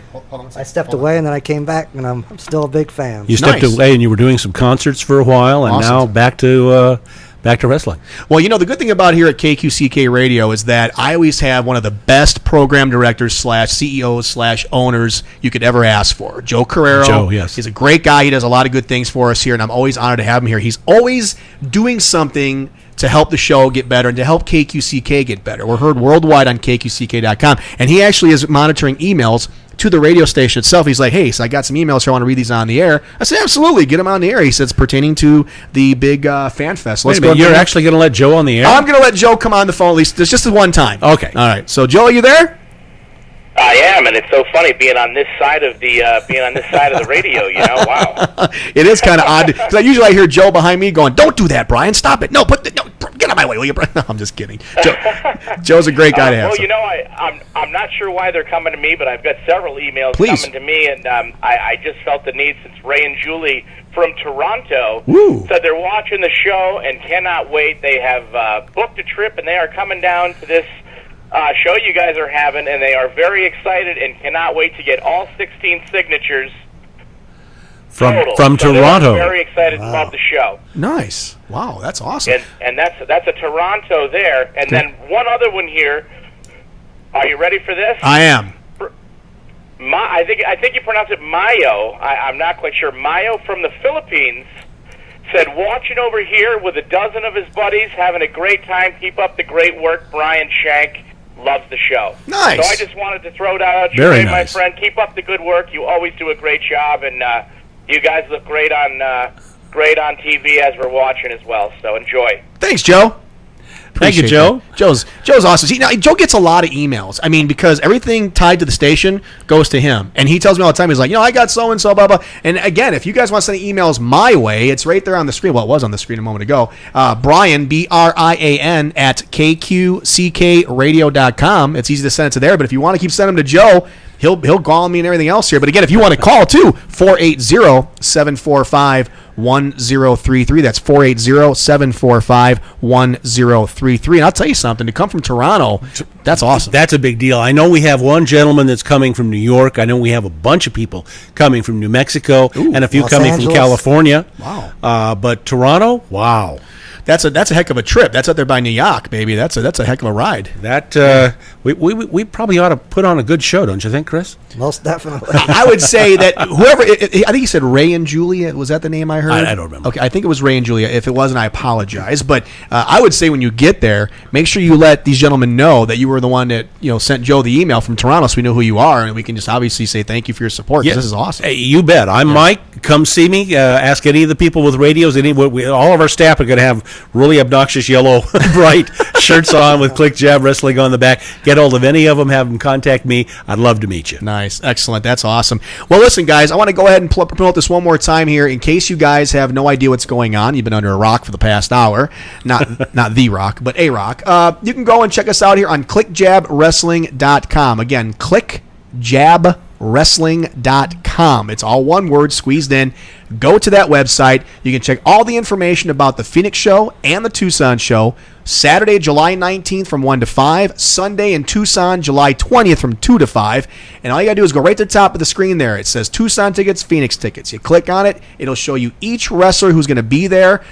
I stepped away, and then I came back, and I'm still a big fan. You stepped away, and you were doing some concerts for a while, and now back to wrestling. Well, you know, the good thing about here at KQCK Radio is that I always have one of the best program directors / CEOs / owners you could ever ask for. Joe Carreiro. Joe, yes. He's a great guy. He does a lot of good things for us here, and I'm always honored to have him here. He's always doing something to help the show get better and to help KQCK get better. We're heard worldwide on KQCK.com, and he actually is monitoring emails to the radio station itself. He's like, hey, so I got some emails here. I want to read these on the air. I said, absolutely, get them on the air. He says, pertaining to the big fan fest. Wait a minute, you're actually going to let Joe on the air? I'm going to let Joe come on the phone at least. It's just the one time. Okay. All right. So, Joe, are you there? I am, and it's so funny being on this side of the radio. You know, wow. It is kind of odd because I hear Joe behind me going, "Don't do that, Brian. Stop it. No, get out of my way, will you?" No, I'm just kidding. Joe's a great guy to have. Well, you know, I'm not sure why they're coming to me, but I've got several emails coming to me, and I just felt the need, since Ray and Julie from Toronto said they're watching the show and cannot wait. They have booked a trip, and they are coming down to this show you guys are having, and they are very excited and cannot wait to get all 16 signatures from so Toronto. They're very excited about the show. Nice. Wow, that's awesome. And that's a Toronto there. And then one other one here. Are you ready for this? I am. I think you pronounce it Mayo. I'm not quite sure. Mayo from the Philippines said, watching over here with a dozen of his buddies, having a great time. Keep up the great work, Brian Shank. Loves the show. Nice. So I just wanted to throw that out Very your way, nice. my friend. Keep up the good work. You always do a great job, and you guys look great on TV as we're watching as well. So enjoy. Thanks, Joe. Thank you, Appreciate Joe. that. Joe's awesome. See, now, Joe gets a lot of emails. I mean, because everything tied to the station goes to him. And he tells me all the time, he's like, I got so-and-so, blah, blah. And again, if you guys want to send emails my way, it's right there on the screen. Well, it was on the screen a moment ago. Brian, BRIAN, at KQCKradio.com. It's easy to send it to there. But if you want to keep sending them to Joe, he'll call me and everything else here. But again, if you want to call, too, 480-745-1033. That's 480-745-1033. And I'll tell you something, to come from Toronto, that's awesome. That's a big deal. I know we have one gentleman that's coming from New York. I know we have a bunch of people coming from New Mexico and a few Los coming Angeles. from California. Wow. But Toronto, wow. That's a heck of a trip. That's out there by New York, baby. That's a heck of a ride. That we probably ought to put on a good show, don't you think, Chris? Most definitely. I would say that whoever, I think he said Ray and Julia. Was that the name I heard? I don't remember. Okay, I think it was Ray and Julia. If it wasn't, I apologize. But I would say when you get there, make sure you let these gentlemen know that you were the one that sent Joe the email from Toronto, so we know who you are, and we can just obviously say thank you for your support. 'Cause this is awesome. Hey, you bet. I'm Mike. Come see me. Ask any of the people with radios. All of our staff are going to have really obnoxious yellow bright shirts on with Click Jab Wrestling on the back. Get hold of any of them. Have them contact me. I'd love to meet you. Nice. Excellent. That's awesome. Well, listen, guys, I want to go ahead and promote this one more time here in case you guys have no idea what's going on. You've been under a rock for the past hour. Not the rock, but a rock. You can go and check us out here on clickjabwrestling.com. Again, clickjabwrestling.com. It's all one word squeezed in. Go to that website. You can check all the information about the Phoenix show and the Tucson show. Saturday, July 19th from 1 to 5. Sunday in Tucson, July 20th from 2 to 5. And all you got to do is go right to the top of the screen there. It says Tucson tickets, Phoenix tickets. You click on it. It'll show you each wrestler who's going to be there.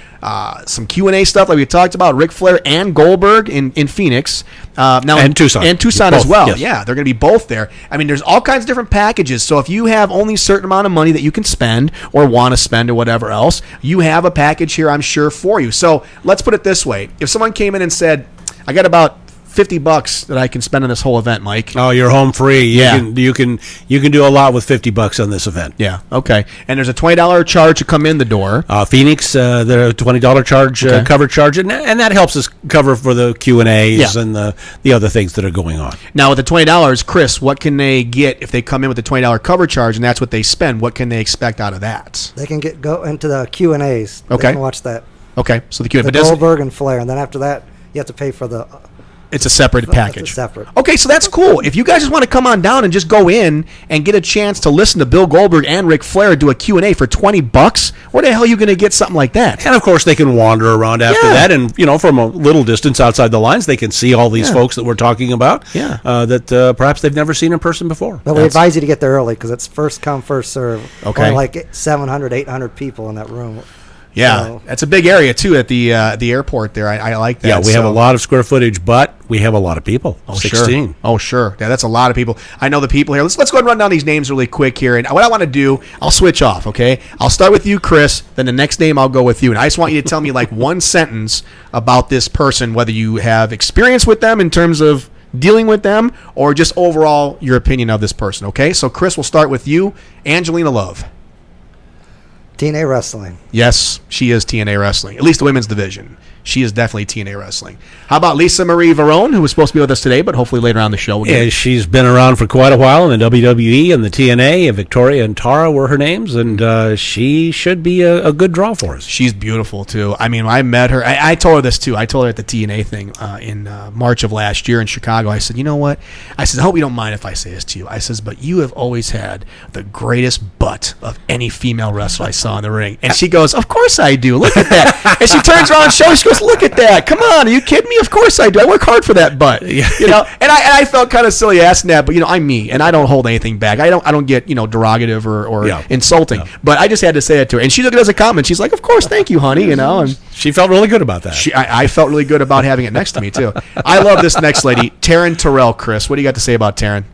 Some Q&A stuff like we talked about, Ric Flair and Goldberg in Phoenix. And Tucson. And Tucson Both, as well. yes. Yeah, they're going to be both there. I mean, there's all kinds of different packages. So if you have only a certain amount of money that you can spend or want to spend or whatever else, you have a package here, I'm sure, for you. So let's put it this way. If someone came in and said, I got about $50 that I can spend on this whole event, Mike? Oh, you're home free. Yeah. You can do a lot with $50 on this event. Yeah. Okay. And there's a $20 charge to come in the door. Phoenix, the $20 charge, cover charge, and that helps us cover for the Q&As and the other things that are going on. Now, with the $20, Chris, what can they get if they come in with the $20 cover charge and that's what they spend? What can they expect out of that? They can go into the Q&As. Okay. They can watch that. Okay. So the Q&A. The Goldberg and Flair, and then after that, you have to pay for the... It's a separate package. It's separate. Okay, so that's cool. If you guys just want to come on down and just go in and get a chance to listen to Bill Goldberg and Ric Flair do a Q&A for $20, where the hell are you going to get something like that? And of course, they can wander around after that, and from a little distance outside the lines, they can see all these folks that we're talking about. Yeah. That perhaps they've never seen in person before. But we advise you to get there early because it's first come, first serve. Okay. Only like 700, 800 people in that room. Yeah, So, that's a big area too at the airport there. I like that. Yeah, we have a lot of square footage, but we have a lot of people. Oh, 16. Sure. Oh, sure. Yeah, that's a lot of people. I know the people here. Let's go ahead and run down these names really quick here. And what I want to do, I'll switch off, okay? I'll start with you, Chris. Then the next name I'll go with you. And I just want you to tell me like one sentence about this person, whether you have experience with them in terms of dealing with them or just overall your opinion of this person, okay? So, Chris, we'll start with you. Angelina Love. TNA Wrestling. Yes, she is TNA Wrestling, at least the women's division. She is definitely TNA Wrestling. How about Lisa Marie Varon, who was supposed to be with us today, but hopefully later on the show. She's been around for quite a while in the WWE and the TNA, and Victoria and Tara were her names, and she should be a good draw for us. She's beautiful, too. I mean, I met her. I told her this, too. I told her at the TNA thing in March of last year in Chicago. I said, you know what? I said, I hope you don't mind if I say this to you. I says, but you have always had the greatest butt of any female wrestler I saw in the ring. And she goes, of course I do. Look at that. And she turns around and shows, she goes, look at that. Come on. Are you kidding me? Of course I do. I work hard for that butt. And I felt kind of silly asking that, but I'm me and I don't hold anything back. I don't get, derogative or insulting. Yeah. But I just had to say it to her. And she looked at it as a comment. She's like, of course, thank you, honey, and she felt really good about that. I felt really good about having it next to me too. I love this next lady, Taryn Terrell. Chris, what do you got to say about Taryn?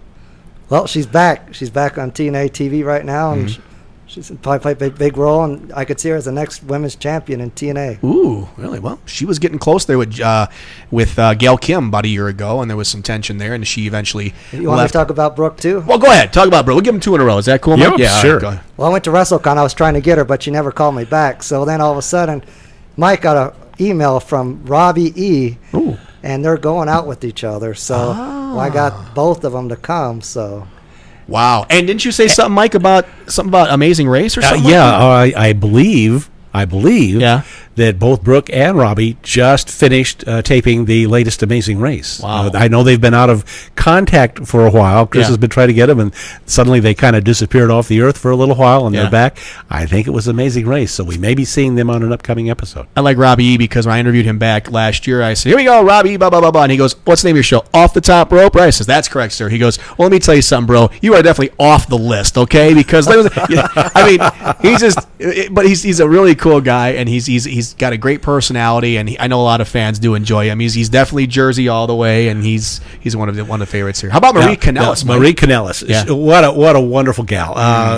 Well, she's back. She's back on TNA TV right now, and she's probably played a big role, and I could see her as the next women's champion in TNA. Ooh, really? Well, she was getting close there with Gail Kim about a year ago, and there was some tension there, and she eventually You want me to talk about Brooke, too? Well, go ahead. Talk about Brooke. We'll give them two in a row. Is that cool, Mike? Yeah, sure. Right, well, I went to WrestleCon. I was trying to get her, but she never called me back. So then all of a sudden, Mike got an email from Robbie E., and they're going out with each other. So I got both of them to come, so... Wow. And didn't you say something, Mike, about Amazing Race or something? I believe that both Brooke and Robbie just finished taping the latest Amazing Race. Wow. I know they've been out of contact for a while. Chris has been trying to get them, and suddenly they kind of disappeared off the earth for a little while, and they're back. I think it was Amazing Race, so we may be seeing them on an upcoming episode. I like Robbie E. because when I interviewed him back last year, I said, here we go, Robbie, blah, blah, blah, blah. And he goes, what's the name of your show? Off the Top Rope? Right? I says, that's correct, sir. He goes, well, let me tell you something, bro. You are definitely off the list, okay? Because, he's a really cool guy, and he's got a great personality, and I know a lot of fans do enjoy him. He's definitely Jersey all the way, and he's one of the favorites here. How about Marie Kanellis? Marie Kanellis, what a wonderful gal.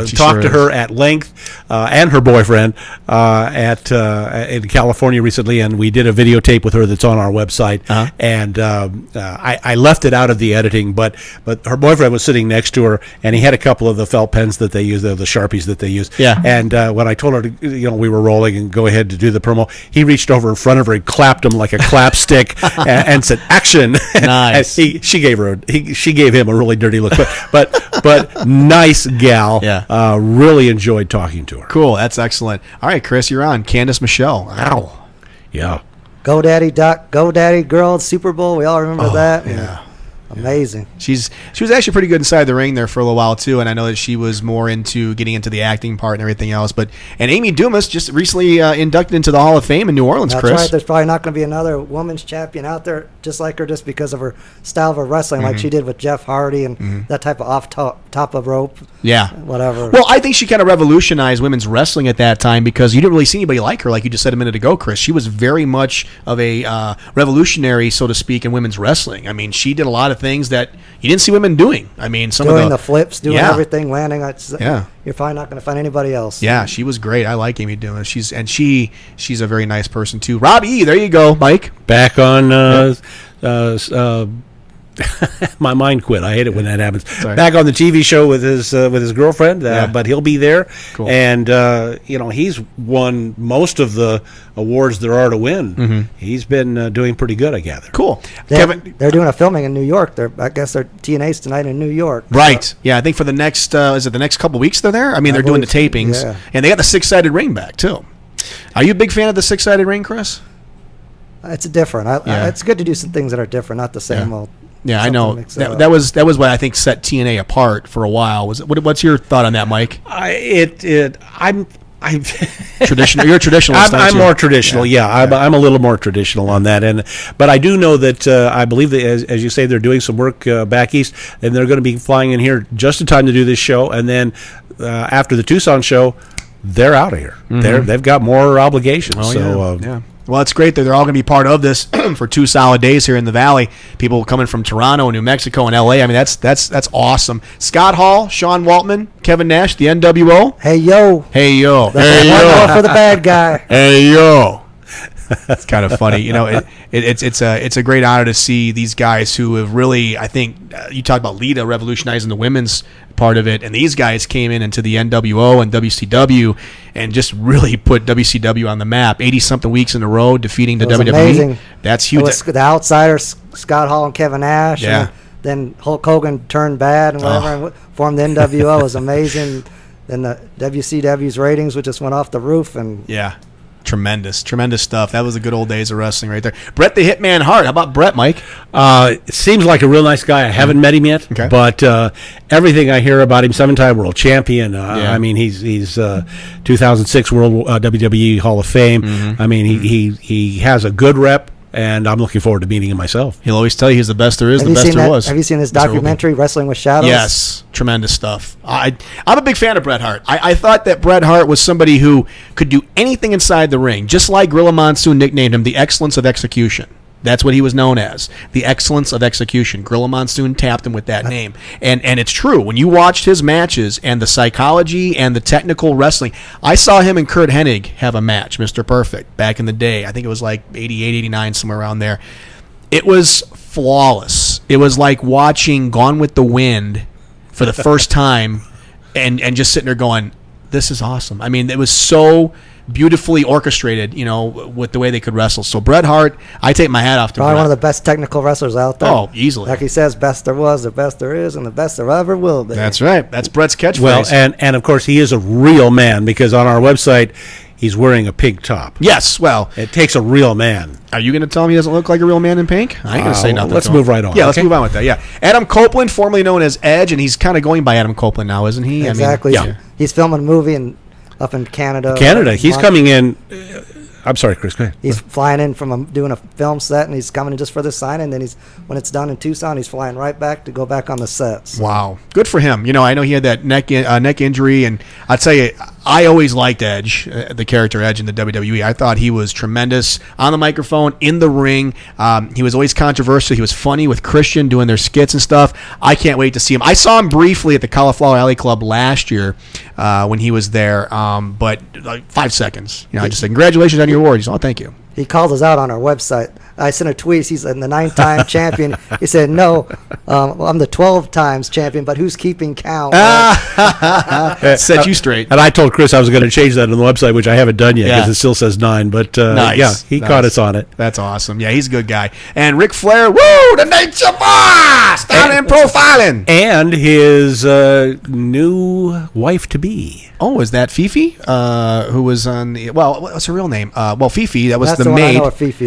Talked to her at length, and her boyfriend in California recently, and we did a videotape with her that's on our website. And I left it out of the editing, but her boyfriend was sitting next to her, and he had a couple of the felt pens that they use, the Sharpies that they use. Yeah. And when I told her to, we were rolling and go ahead to do the promo, he reached over in front of her and clapped him like a clap stick and said, action. Nice. She gave him a really dirty look, but nice gal. Yeah. Really enjoyed talking to her. Cool. That's excellent. All right, Chris, you're on. Candice Michelle. Wow. Yeah. GoDaddy Girl Super Bowl. We all remember that. Yeah. Amazing. She was actually pretty good inside the ring there for a little while too, and I know that she was more into getting into the acting part and everything else. And Amy Dumas just recently inducted into the Hall of Fame in New Orleans. That's Chris. right. There's probably not going to be another women's champion out there just like her, just because of her style of her wrestling, like she did with Jeff Hardy and that type of off top of rope. Yeah. Whatever. Well, I think she kind of revolutionized women's wrestling at that time because you didn't really see anybody like her, like you just said a minute ago, Chris. She was very much of a revolutionary, so to speak, in women's wrestling. I mean, she did a lot of things that you didn't see women doing. I mean, doing the flips, doing everything, landing. You're probably not going to find anybody else. Yeah, she was great. I like Amy Dumas. She's a very nice person too. Robbie E., there you go, Mike. Back on my mind quit. I hate it when that happens. Back on the TV show with his girlfriend, but he'll be there. Cool. And he's won most of the awards there are to win. Mm-hmm. He's been doing pretty good, I gather. Cool. They're doing a filming in New York. I guess they're TNA's tonight in New York. Right. Yeah, I think for the next is it the next couple weeks they're there? I mean, they're doing the tapings, and they got the 6-sided ring back too. Are you a big fan of the 6-sided ring, Chris? It's different. It's good to do some things that are different, not the same old. Yeah, I know. That was what I think set TNA apart for a while. What's your thought on that, Mike? I'm traditional. You're a traditionalist. I'm more traditional. Yeah, I'm a little more traditional on that. But I do know that I believe that as you say, they're doing some work back east, and they're going to be flying in here just in time to do this show. And then after the Tucson show, they're out of here. Mm-hmm. They've got more obligations. Yeah. Well, it's great that they're all going to be part of this for 2 solid days here in the Valley. People coming from Toronto, New Mexico, and L.A. I mean, that's awesome. Scott Hall, Sean Waltman, Kevin Nash, the NWO. Hey, yo. Hey, yo. Hey, yo. For the bad guy. Hey, yo. It's kind of funny. It's a great honor to see these guys who have really, I think, you talked about Lita revolutionizing the women's part of it, and these guys came into the NWO and WCW and just really put WCW on the map. 80-something weeks in a row defeating the WWE. Amazing. That's huge. It was the Outsiders, Scott Hall and Kevin Nash. Yeah. And then Hulk Hogan turned bad and whatever and formed the NWO. It was amazing. Then the WCW's ratings just went off the roof. And yeah. Tremendous stuff. That was the good old days of wrestling right there. Bret the Hitman Hart. How about Bret, Mike? It seems like a real nice guy. I haven't met him yet, but everything I hear about him, 7-time world champion. I mean, he's 2006 World WWE Hall of Fame. Mm-hmm. I mean, he has a good rep. And I'm looking forward to meeting him myself. He'll always tell you he's the best there is, the best there was. Have you seen his documentary, Wrestling with Shadows? Yes, tremendous stuff. I'm a big fan of Bret Hart. I thought that Bret Hart was somebody who could do anything inside the ring, just like Gorilla Monsoon nicknamed him the excellence of execution. That's what he was known as, the excellence of execution. Gorilla Monsoon tapped him with that name. And it's true. When you watched his matches and the psychology and the technical wrestling, I saw him and Kurt Hennig have a match, Mr. Perfect, back in the day. I think it was like 88, 89, somewhere around there. It was flawless. It was like watching Gone with the Wind for the first time and just sitting there going, this is awesome. I mean, it was so beautifully orchestrated, with the way they could wrestle. So Bret Hart, I take my hat off to Probably Bret. one of the best technical wrestlers out there. Oh, easily. Like he says, best there was, the best there is, and the best there ever will be. That's right. That's Bret's catchphrase. Well, and of course he is a real man because on our website he's wearing a pink top. Yes, well, it takes a real man. Are you going to tell him he doesn't look like a real man in pink? I ain't going to say nothing. Let's move right on. Yeah, let's move on with that. Yeah, Adam Copeland, formerly known as Edge, and he's kind of going by Adam Copeland now, isn't he? Exactly. I mean, He's filming a movie up in Canada. He's coming in. I'm sorry, Chris. Go ahead. He's flying in from doing a film set, and he's coming in just for the signing. Then when it's done in Tucson, he's flying right back to go back on the sets. Wow, good for him. I know he had that neck injury, and I'll tell you, I always liked Edge, the character Edge in the WWE. I thought he was tremendous on the microphone, in the ring. He was always controversial. He was funny with Christian doing their skits and stuff. I can't wait to see him. I saw him briefly at the Cauliflower Alley Club last year when he was there, but like 5 seconds. I just said, congratulations on your award. He's, oh, thank you. He called us out on our website. I sent a tweet. He's the 9-time champion. He said, no, I'm the 12 times champion, but who's keeping count? Set you straight. And I told Chris I was going to change that on the website, which I haven't done yet because it still says 9. But nice. He caught us on it. That's awesome. Yeah, he's a good guy. And Ric Flair, woo, the Nature Boss, down in profiling. And his new wife-to-be. Oh, is that Fifi? Who was on the, what's her real name? Fifi, that was That's the maid. I know Fifi.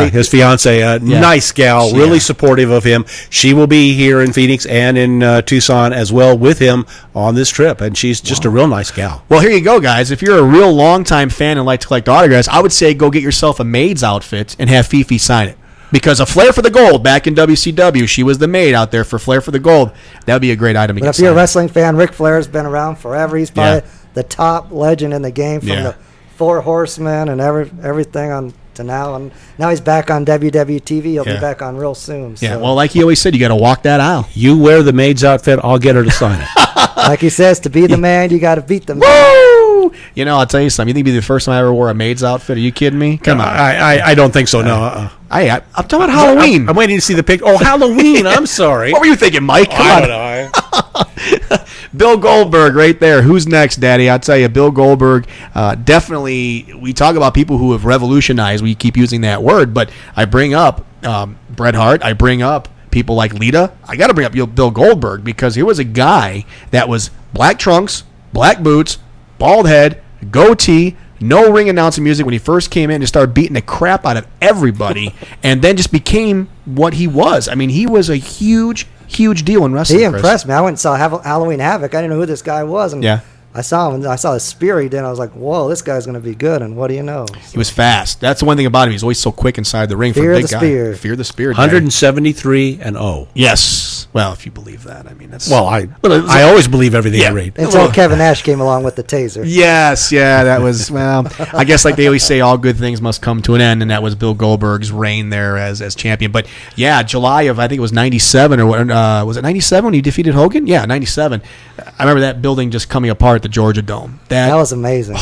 His fiance, nice gal, really supportive of him. She will be here in Phoenix and in Tucson as well with him on this trip, and she's just a real nice gal. Well, here you go, guys. If you're a real longtime fan and like to collect autographs, I would say go get yourself a maid's outfit and have Fifi sign it. Because of Flair for the Gold back in WCW, she was the maid out there for Flair for the Gold. That would be a great item to get. But if you're a wrestling fan, Ric Flair's been around forever. He's probably the top legend in the game from the Four Horsemen and everything on to now. And now he's back on WWE TV. He'll be back on real soon. Yeah, well, like he always said, you got to walk that aisle. You wear the maid's outfit, I'll get her to sign it. Like he says, to be the man, you got to beat the man. You know, I'll tell you something. You think it'd be the first time I ever wore a maid's outfit? Are you kidding me? Come on. I don't think so. No. I'm talking about Halloween. I'm waiting to see the picture. Oh, Halloween. I'm sorry. What were you thinking, Mike? Come on. I don't know. Bill Goldberg right there. Who's next, Daddy? I'll tell you, Bill Goldberg, definitely, we talk about people who have revolutionized. We keep using that word, but I bring up Bret Hart. I bring up people like Lita. I got to bring up Bill Goldberg because he was a guy that was black trunks, black boots, bald head, goatee, no ring announcing music when he first came in and started beating the crap out of everybody and then just became what he was. I mean, he was a huge deal in wrestling. He impressed me. I went and saw Halloween Havoc. I didn't know who this guy was. And yeah. I saw him, and I saw his spear he did, and I was like, whoa, this guy's going to be good, and what do you know? He was fast. That's the one thing about him. He's always so quick inside the ring for a big guy. Fear the spear. 173-0. Yes. Well, if you believe that. I mean, that's... Well, I always believe everything I read. Until Kevin Nash came along with the taser. Yes, yeah, that was... Well, I guess like they always say, all good things must come to an end, and that was Bill Goldberg's reign there as champion. But, yeah, July of, I think it was 97, or was it 97 when he defeated Hogan? Yeah, 97. I remember that building just coming apart at the Georgia Dome. That was amazing.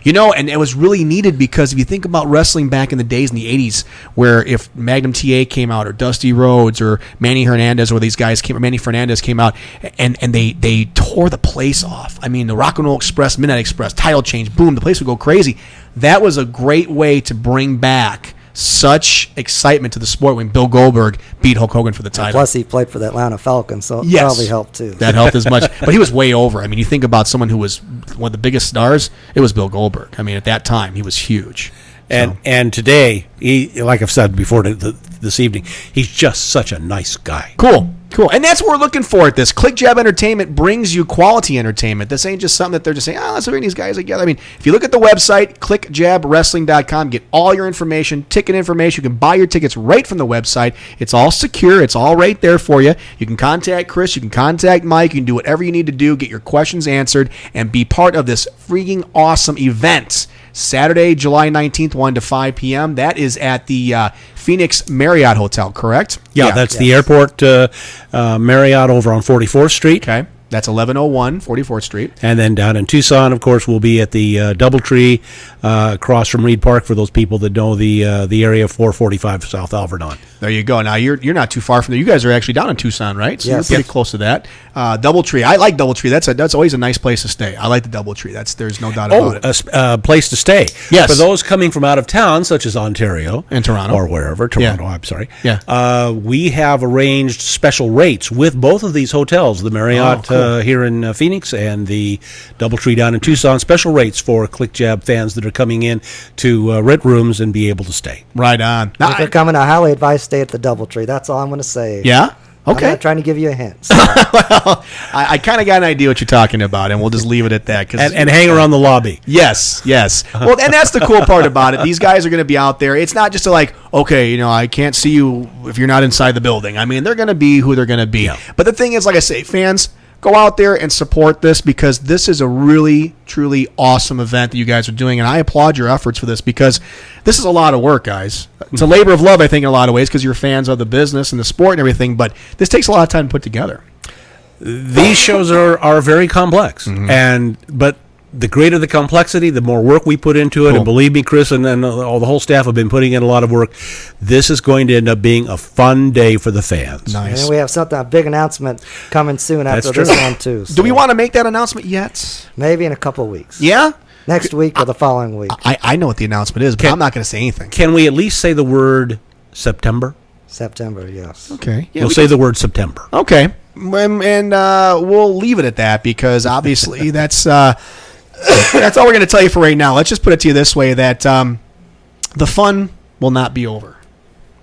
You know, and it was really needed because if you think about wrestling back in the days in the 80s, where if Magnum TA came out or Dusty Rhodes or Manny Hernandez or these guys came, or Manny Fernandez came out, and they tore the place off. I mean, the Rock and Roll Express, Midnight Express, title change, boom, the place would go crazy. That was a great way to bring back such excitement to the sport when Bill Goldberg beat Hulk Hogan for the title. Plus, he played for the Atlanta Falcons, so it probably helped too. That helped as much. But he was way over. I mean, you think about someone who was one of the biggest stars, it was Bill Goldberg. I mean, at that time, he was huge. And today, he, like I've said before this evening, he's just such a nice guy. Cool. And that's what we're looking for at this. Click Jab Entertainment brings you quality entertainment. This ain't just something that they're just saying, let's bring these guys together. I mean, if you look at the website, clickjabwrestling.com, get all your information, ticket information. You can buy your tickets right from the website. It's all secure. It's all right there for you. You can contact Chris. You can contact Mike. You can do whatever you need to do, get your questions answered, and be part of this freaking awesome event. Saturday, July 19th, 1 to 5 p.m. That is at the Phoenix Marriott Hotel, correct? Yeah, that's the airport Marriott over on 44th Street. Okay. That's 1101 44th Street. And then down in Tucson, of course, we'll be at the Doubletree across from Reed Park for those people that know the area of 445 South Alvernon. There you go. Now, you're not too far from there. You guys are actually down in Tucson, right? So yes. You're pretty close to that. Doubletree. I like Doubletree. That's always a nice place to stay. I like the Doubletree. There's no doubt about it. A place to stay. Yes. For those coming from out of town, such as Ontario. And Toronto. Or wherever. Toronto, I'm sorry. Yeah. We have arranged special rates with both of these hotels, the Marriott here in Phoenix and the Doubletree down in Tucson. Special rates for Click Jab fans that are coming in to rent rooms and be able to stay. Right on. Now, if you're coming, I highly advise stay at the Doubletree. That's all I'm going to say. Yeah? Okay. I'm not trying to give you a hint. So. Well, I kind of got an idea what you're talking about, and we'll just leave it at that. And hang around the lobby. Yes. Well, and that's the cool part about it. These guys are going to be out there. It's not just I can't see you if you're not inside the building. I mean, they're going to be who they're going to be. Yeah. But the thing is, like I say, fans, go out there and support this because this is a really, truly awesome event that you guys are doing, and I applaud your efforts for this because this is a lot of work, guys. It's a labor of love, I think, in a lot of ways because you're fans of the business and the sport and everything, but this takes a lot of time to put together. These shows are very complex, but the greater the complexity, the more work we put into it. Cool. And believe me, Chris and all the whole staff have been putting in a lot of work. This is going to end up being a fun day for the fans. Nice. And we have a big announcement coming soon after this one, too. So. Do we want to make that announcement yet? Maybe in a couple of weeks. Yeah? Next week or the following week. I know what the announcement is, but I'm not going to say anything. Can we at least say the word September? September, yes. Okay. Yeah, we'll say the word September. Okay. And we'll leave it at that because obviously that's that's all we're going to tell you for right now. Let's just put it to you this way, that the fun will not be over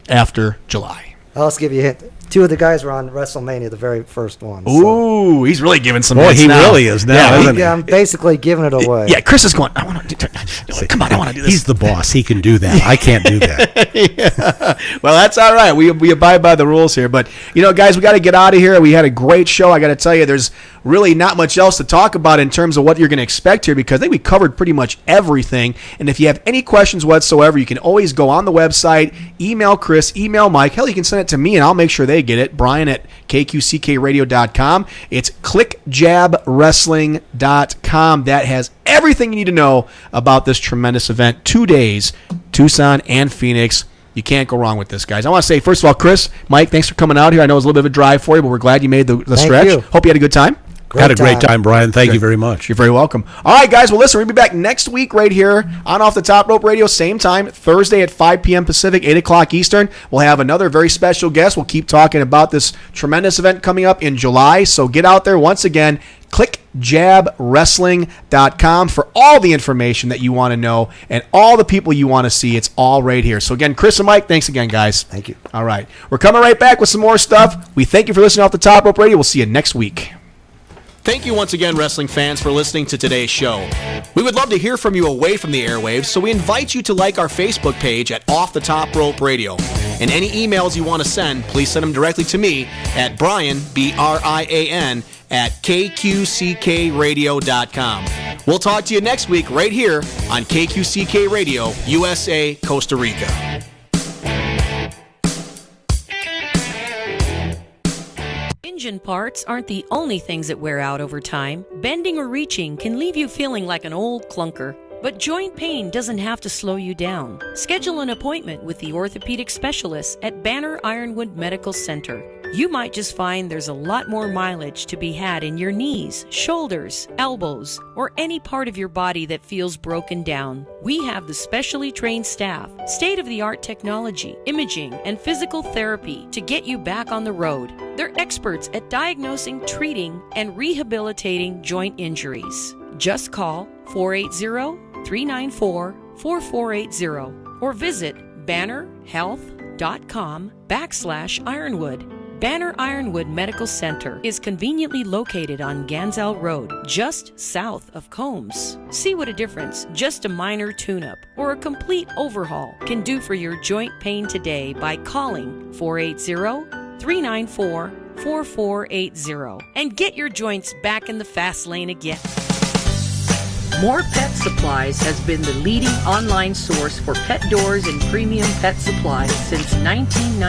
after July. Let's give you a hint. Two of the guys were on WrestleMania, the very first one. Ooh, he's really giving some hints now. He really is now, isn't he? I'm basically giving it away. Yeah, Chris is going, I want to do this. He's the boss. He can do that. I can't do that. Yeah. Well, that's all right. We abide by the rules here. But, guys, we got to get out of here. We had a great show. I got to tell you, there's really not much else to talk about in terms of what you're going to expect here because I think we covered pretty much everything. And if you have any questions whatsoever, you can always go on the website, email Chris, email Mike. Hell, you can send it to me, and I'll make sure they you get it. Brian at KQCKradio.com. It's clickjabwrestling.com. That has everything you need to know about this tremendous event. 2 days, Tucson and Phoenix. You can't go wrong with this, guys. I want to say, first of all, Chris, Mike, thanks for coming out here. I know it was a little bit of a drive for you, but we're glad you made the stretch. You. Hope you had a good time. Had a great time, Brian. Thank you very much. You're very welcome. All right, guys. Well, listen, we'll be back next week right here on Off the Top Rope Radio, same time, Thursday at 5 p.m. Pacific, 8 o'clock Eastern. We'll have another very special guest. We'll keep talking about this tremendous event coming up in July. So get out there once again. ClickJabWrestling.com for all the information that you want to know and all the people you want to see. It's all right here. So again, Chris and Mike, thanks again, guys. Thank you. All right. We're coming right back with some more stuff. We thank you for listening Off the Top Rope Radio. We'll see you next week. Thank you once again, wrestling fans, for listening to today's show. We would love to hear from you away from the airwaves, so we invite you to like our Facebook page at Off the Top Rope Radio. And any emails you want to send, please send them directly to me at Brian, B-R-I-A-N, at KQCKradio.com. We'll talk to you next week right here on KQCK Radio, USA, Costa Rica. Engine parts aren't the only things that wear out over time. Bending or reaching can leave you feeling like an old clunker. But joint pain doesn't have to slow you down. Schedule an appointment with the orthopedic specialists at Banner Ironwood Medical Center. You might just find there's a lot more mileage to be had in your knees, shoulders, elbows, or any part of your body that feels broken down. We have the specially trained staff, state-of-the-art technology, imaging, and physical therapy to get you back on the road. They're experts at diagnosing, treating, and rehabilitating joint injuries. Just call 480-394-4480 or visit bannerhealth.com/Ironwood. Banner Ironwood Medical Center is conveniently located on Ganzel Road, just south of Combs. See what a difference just a minor tune-up or a complete overhaul can do for your joint pain today by calling 480-394-4480 and get your joints back in the fast lane again. More Pet Supplies has been the leading online source for pet doors and premium pet supplies since 1990.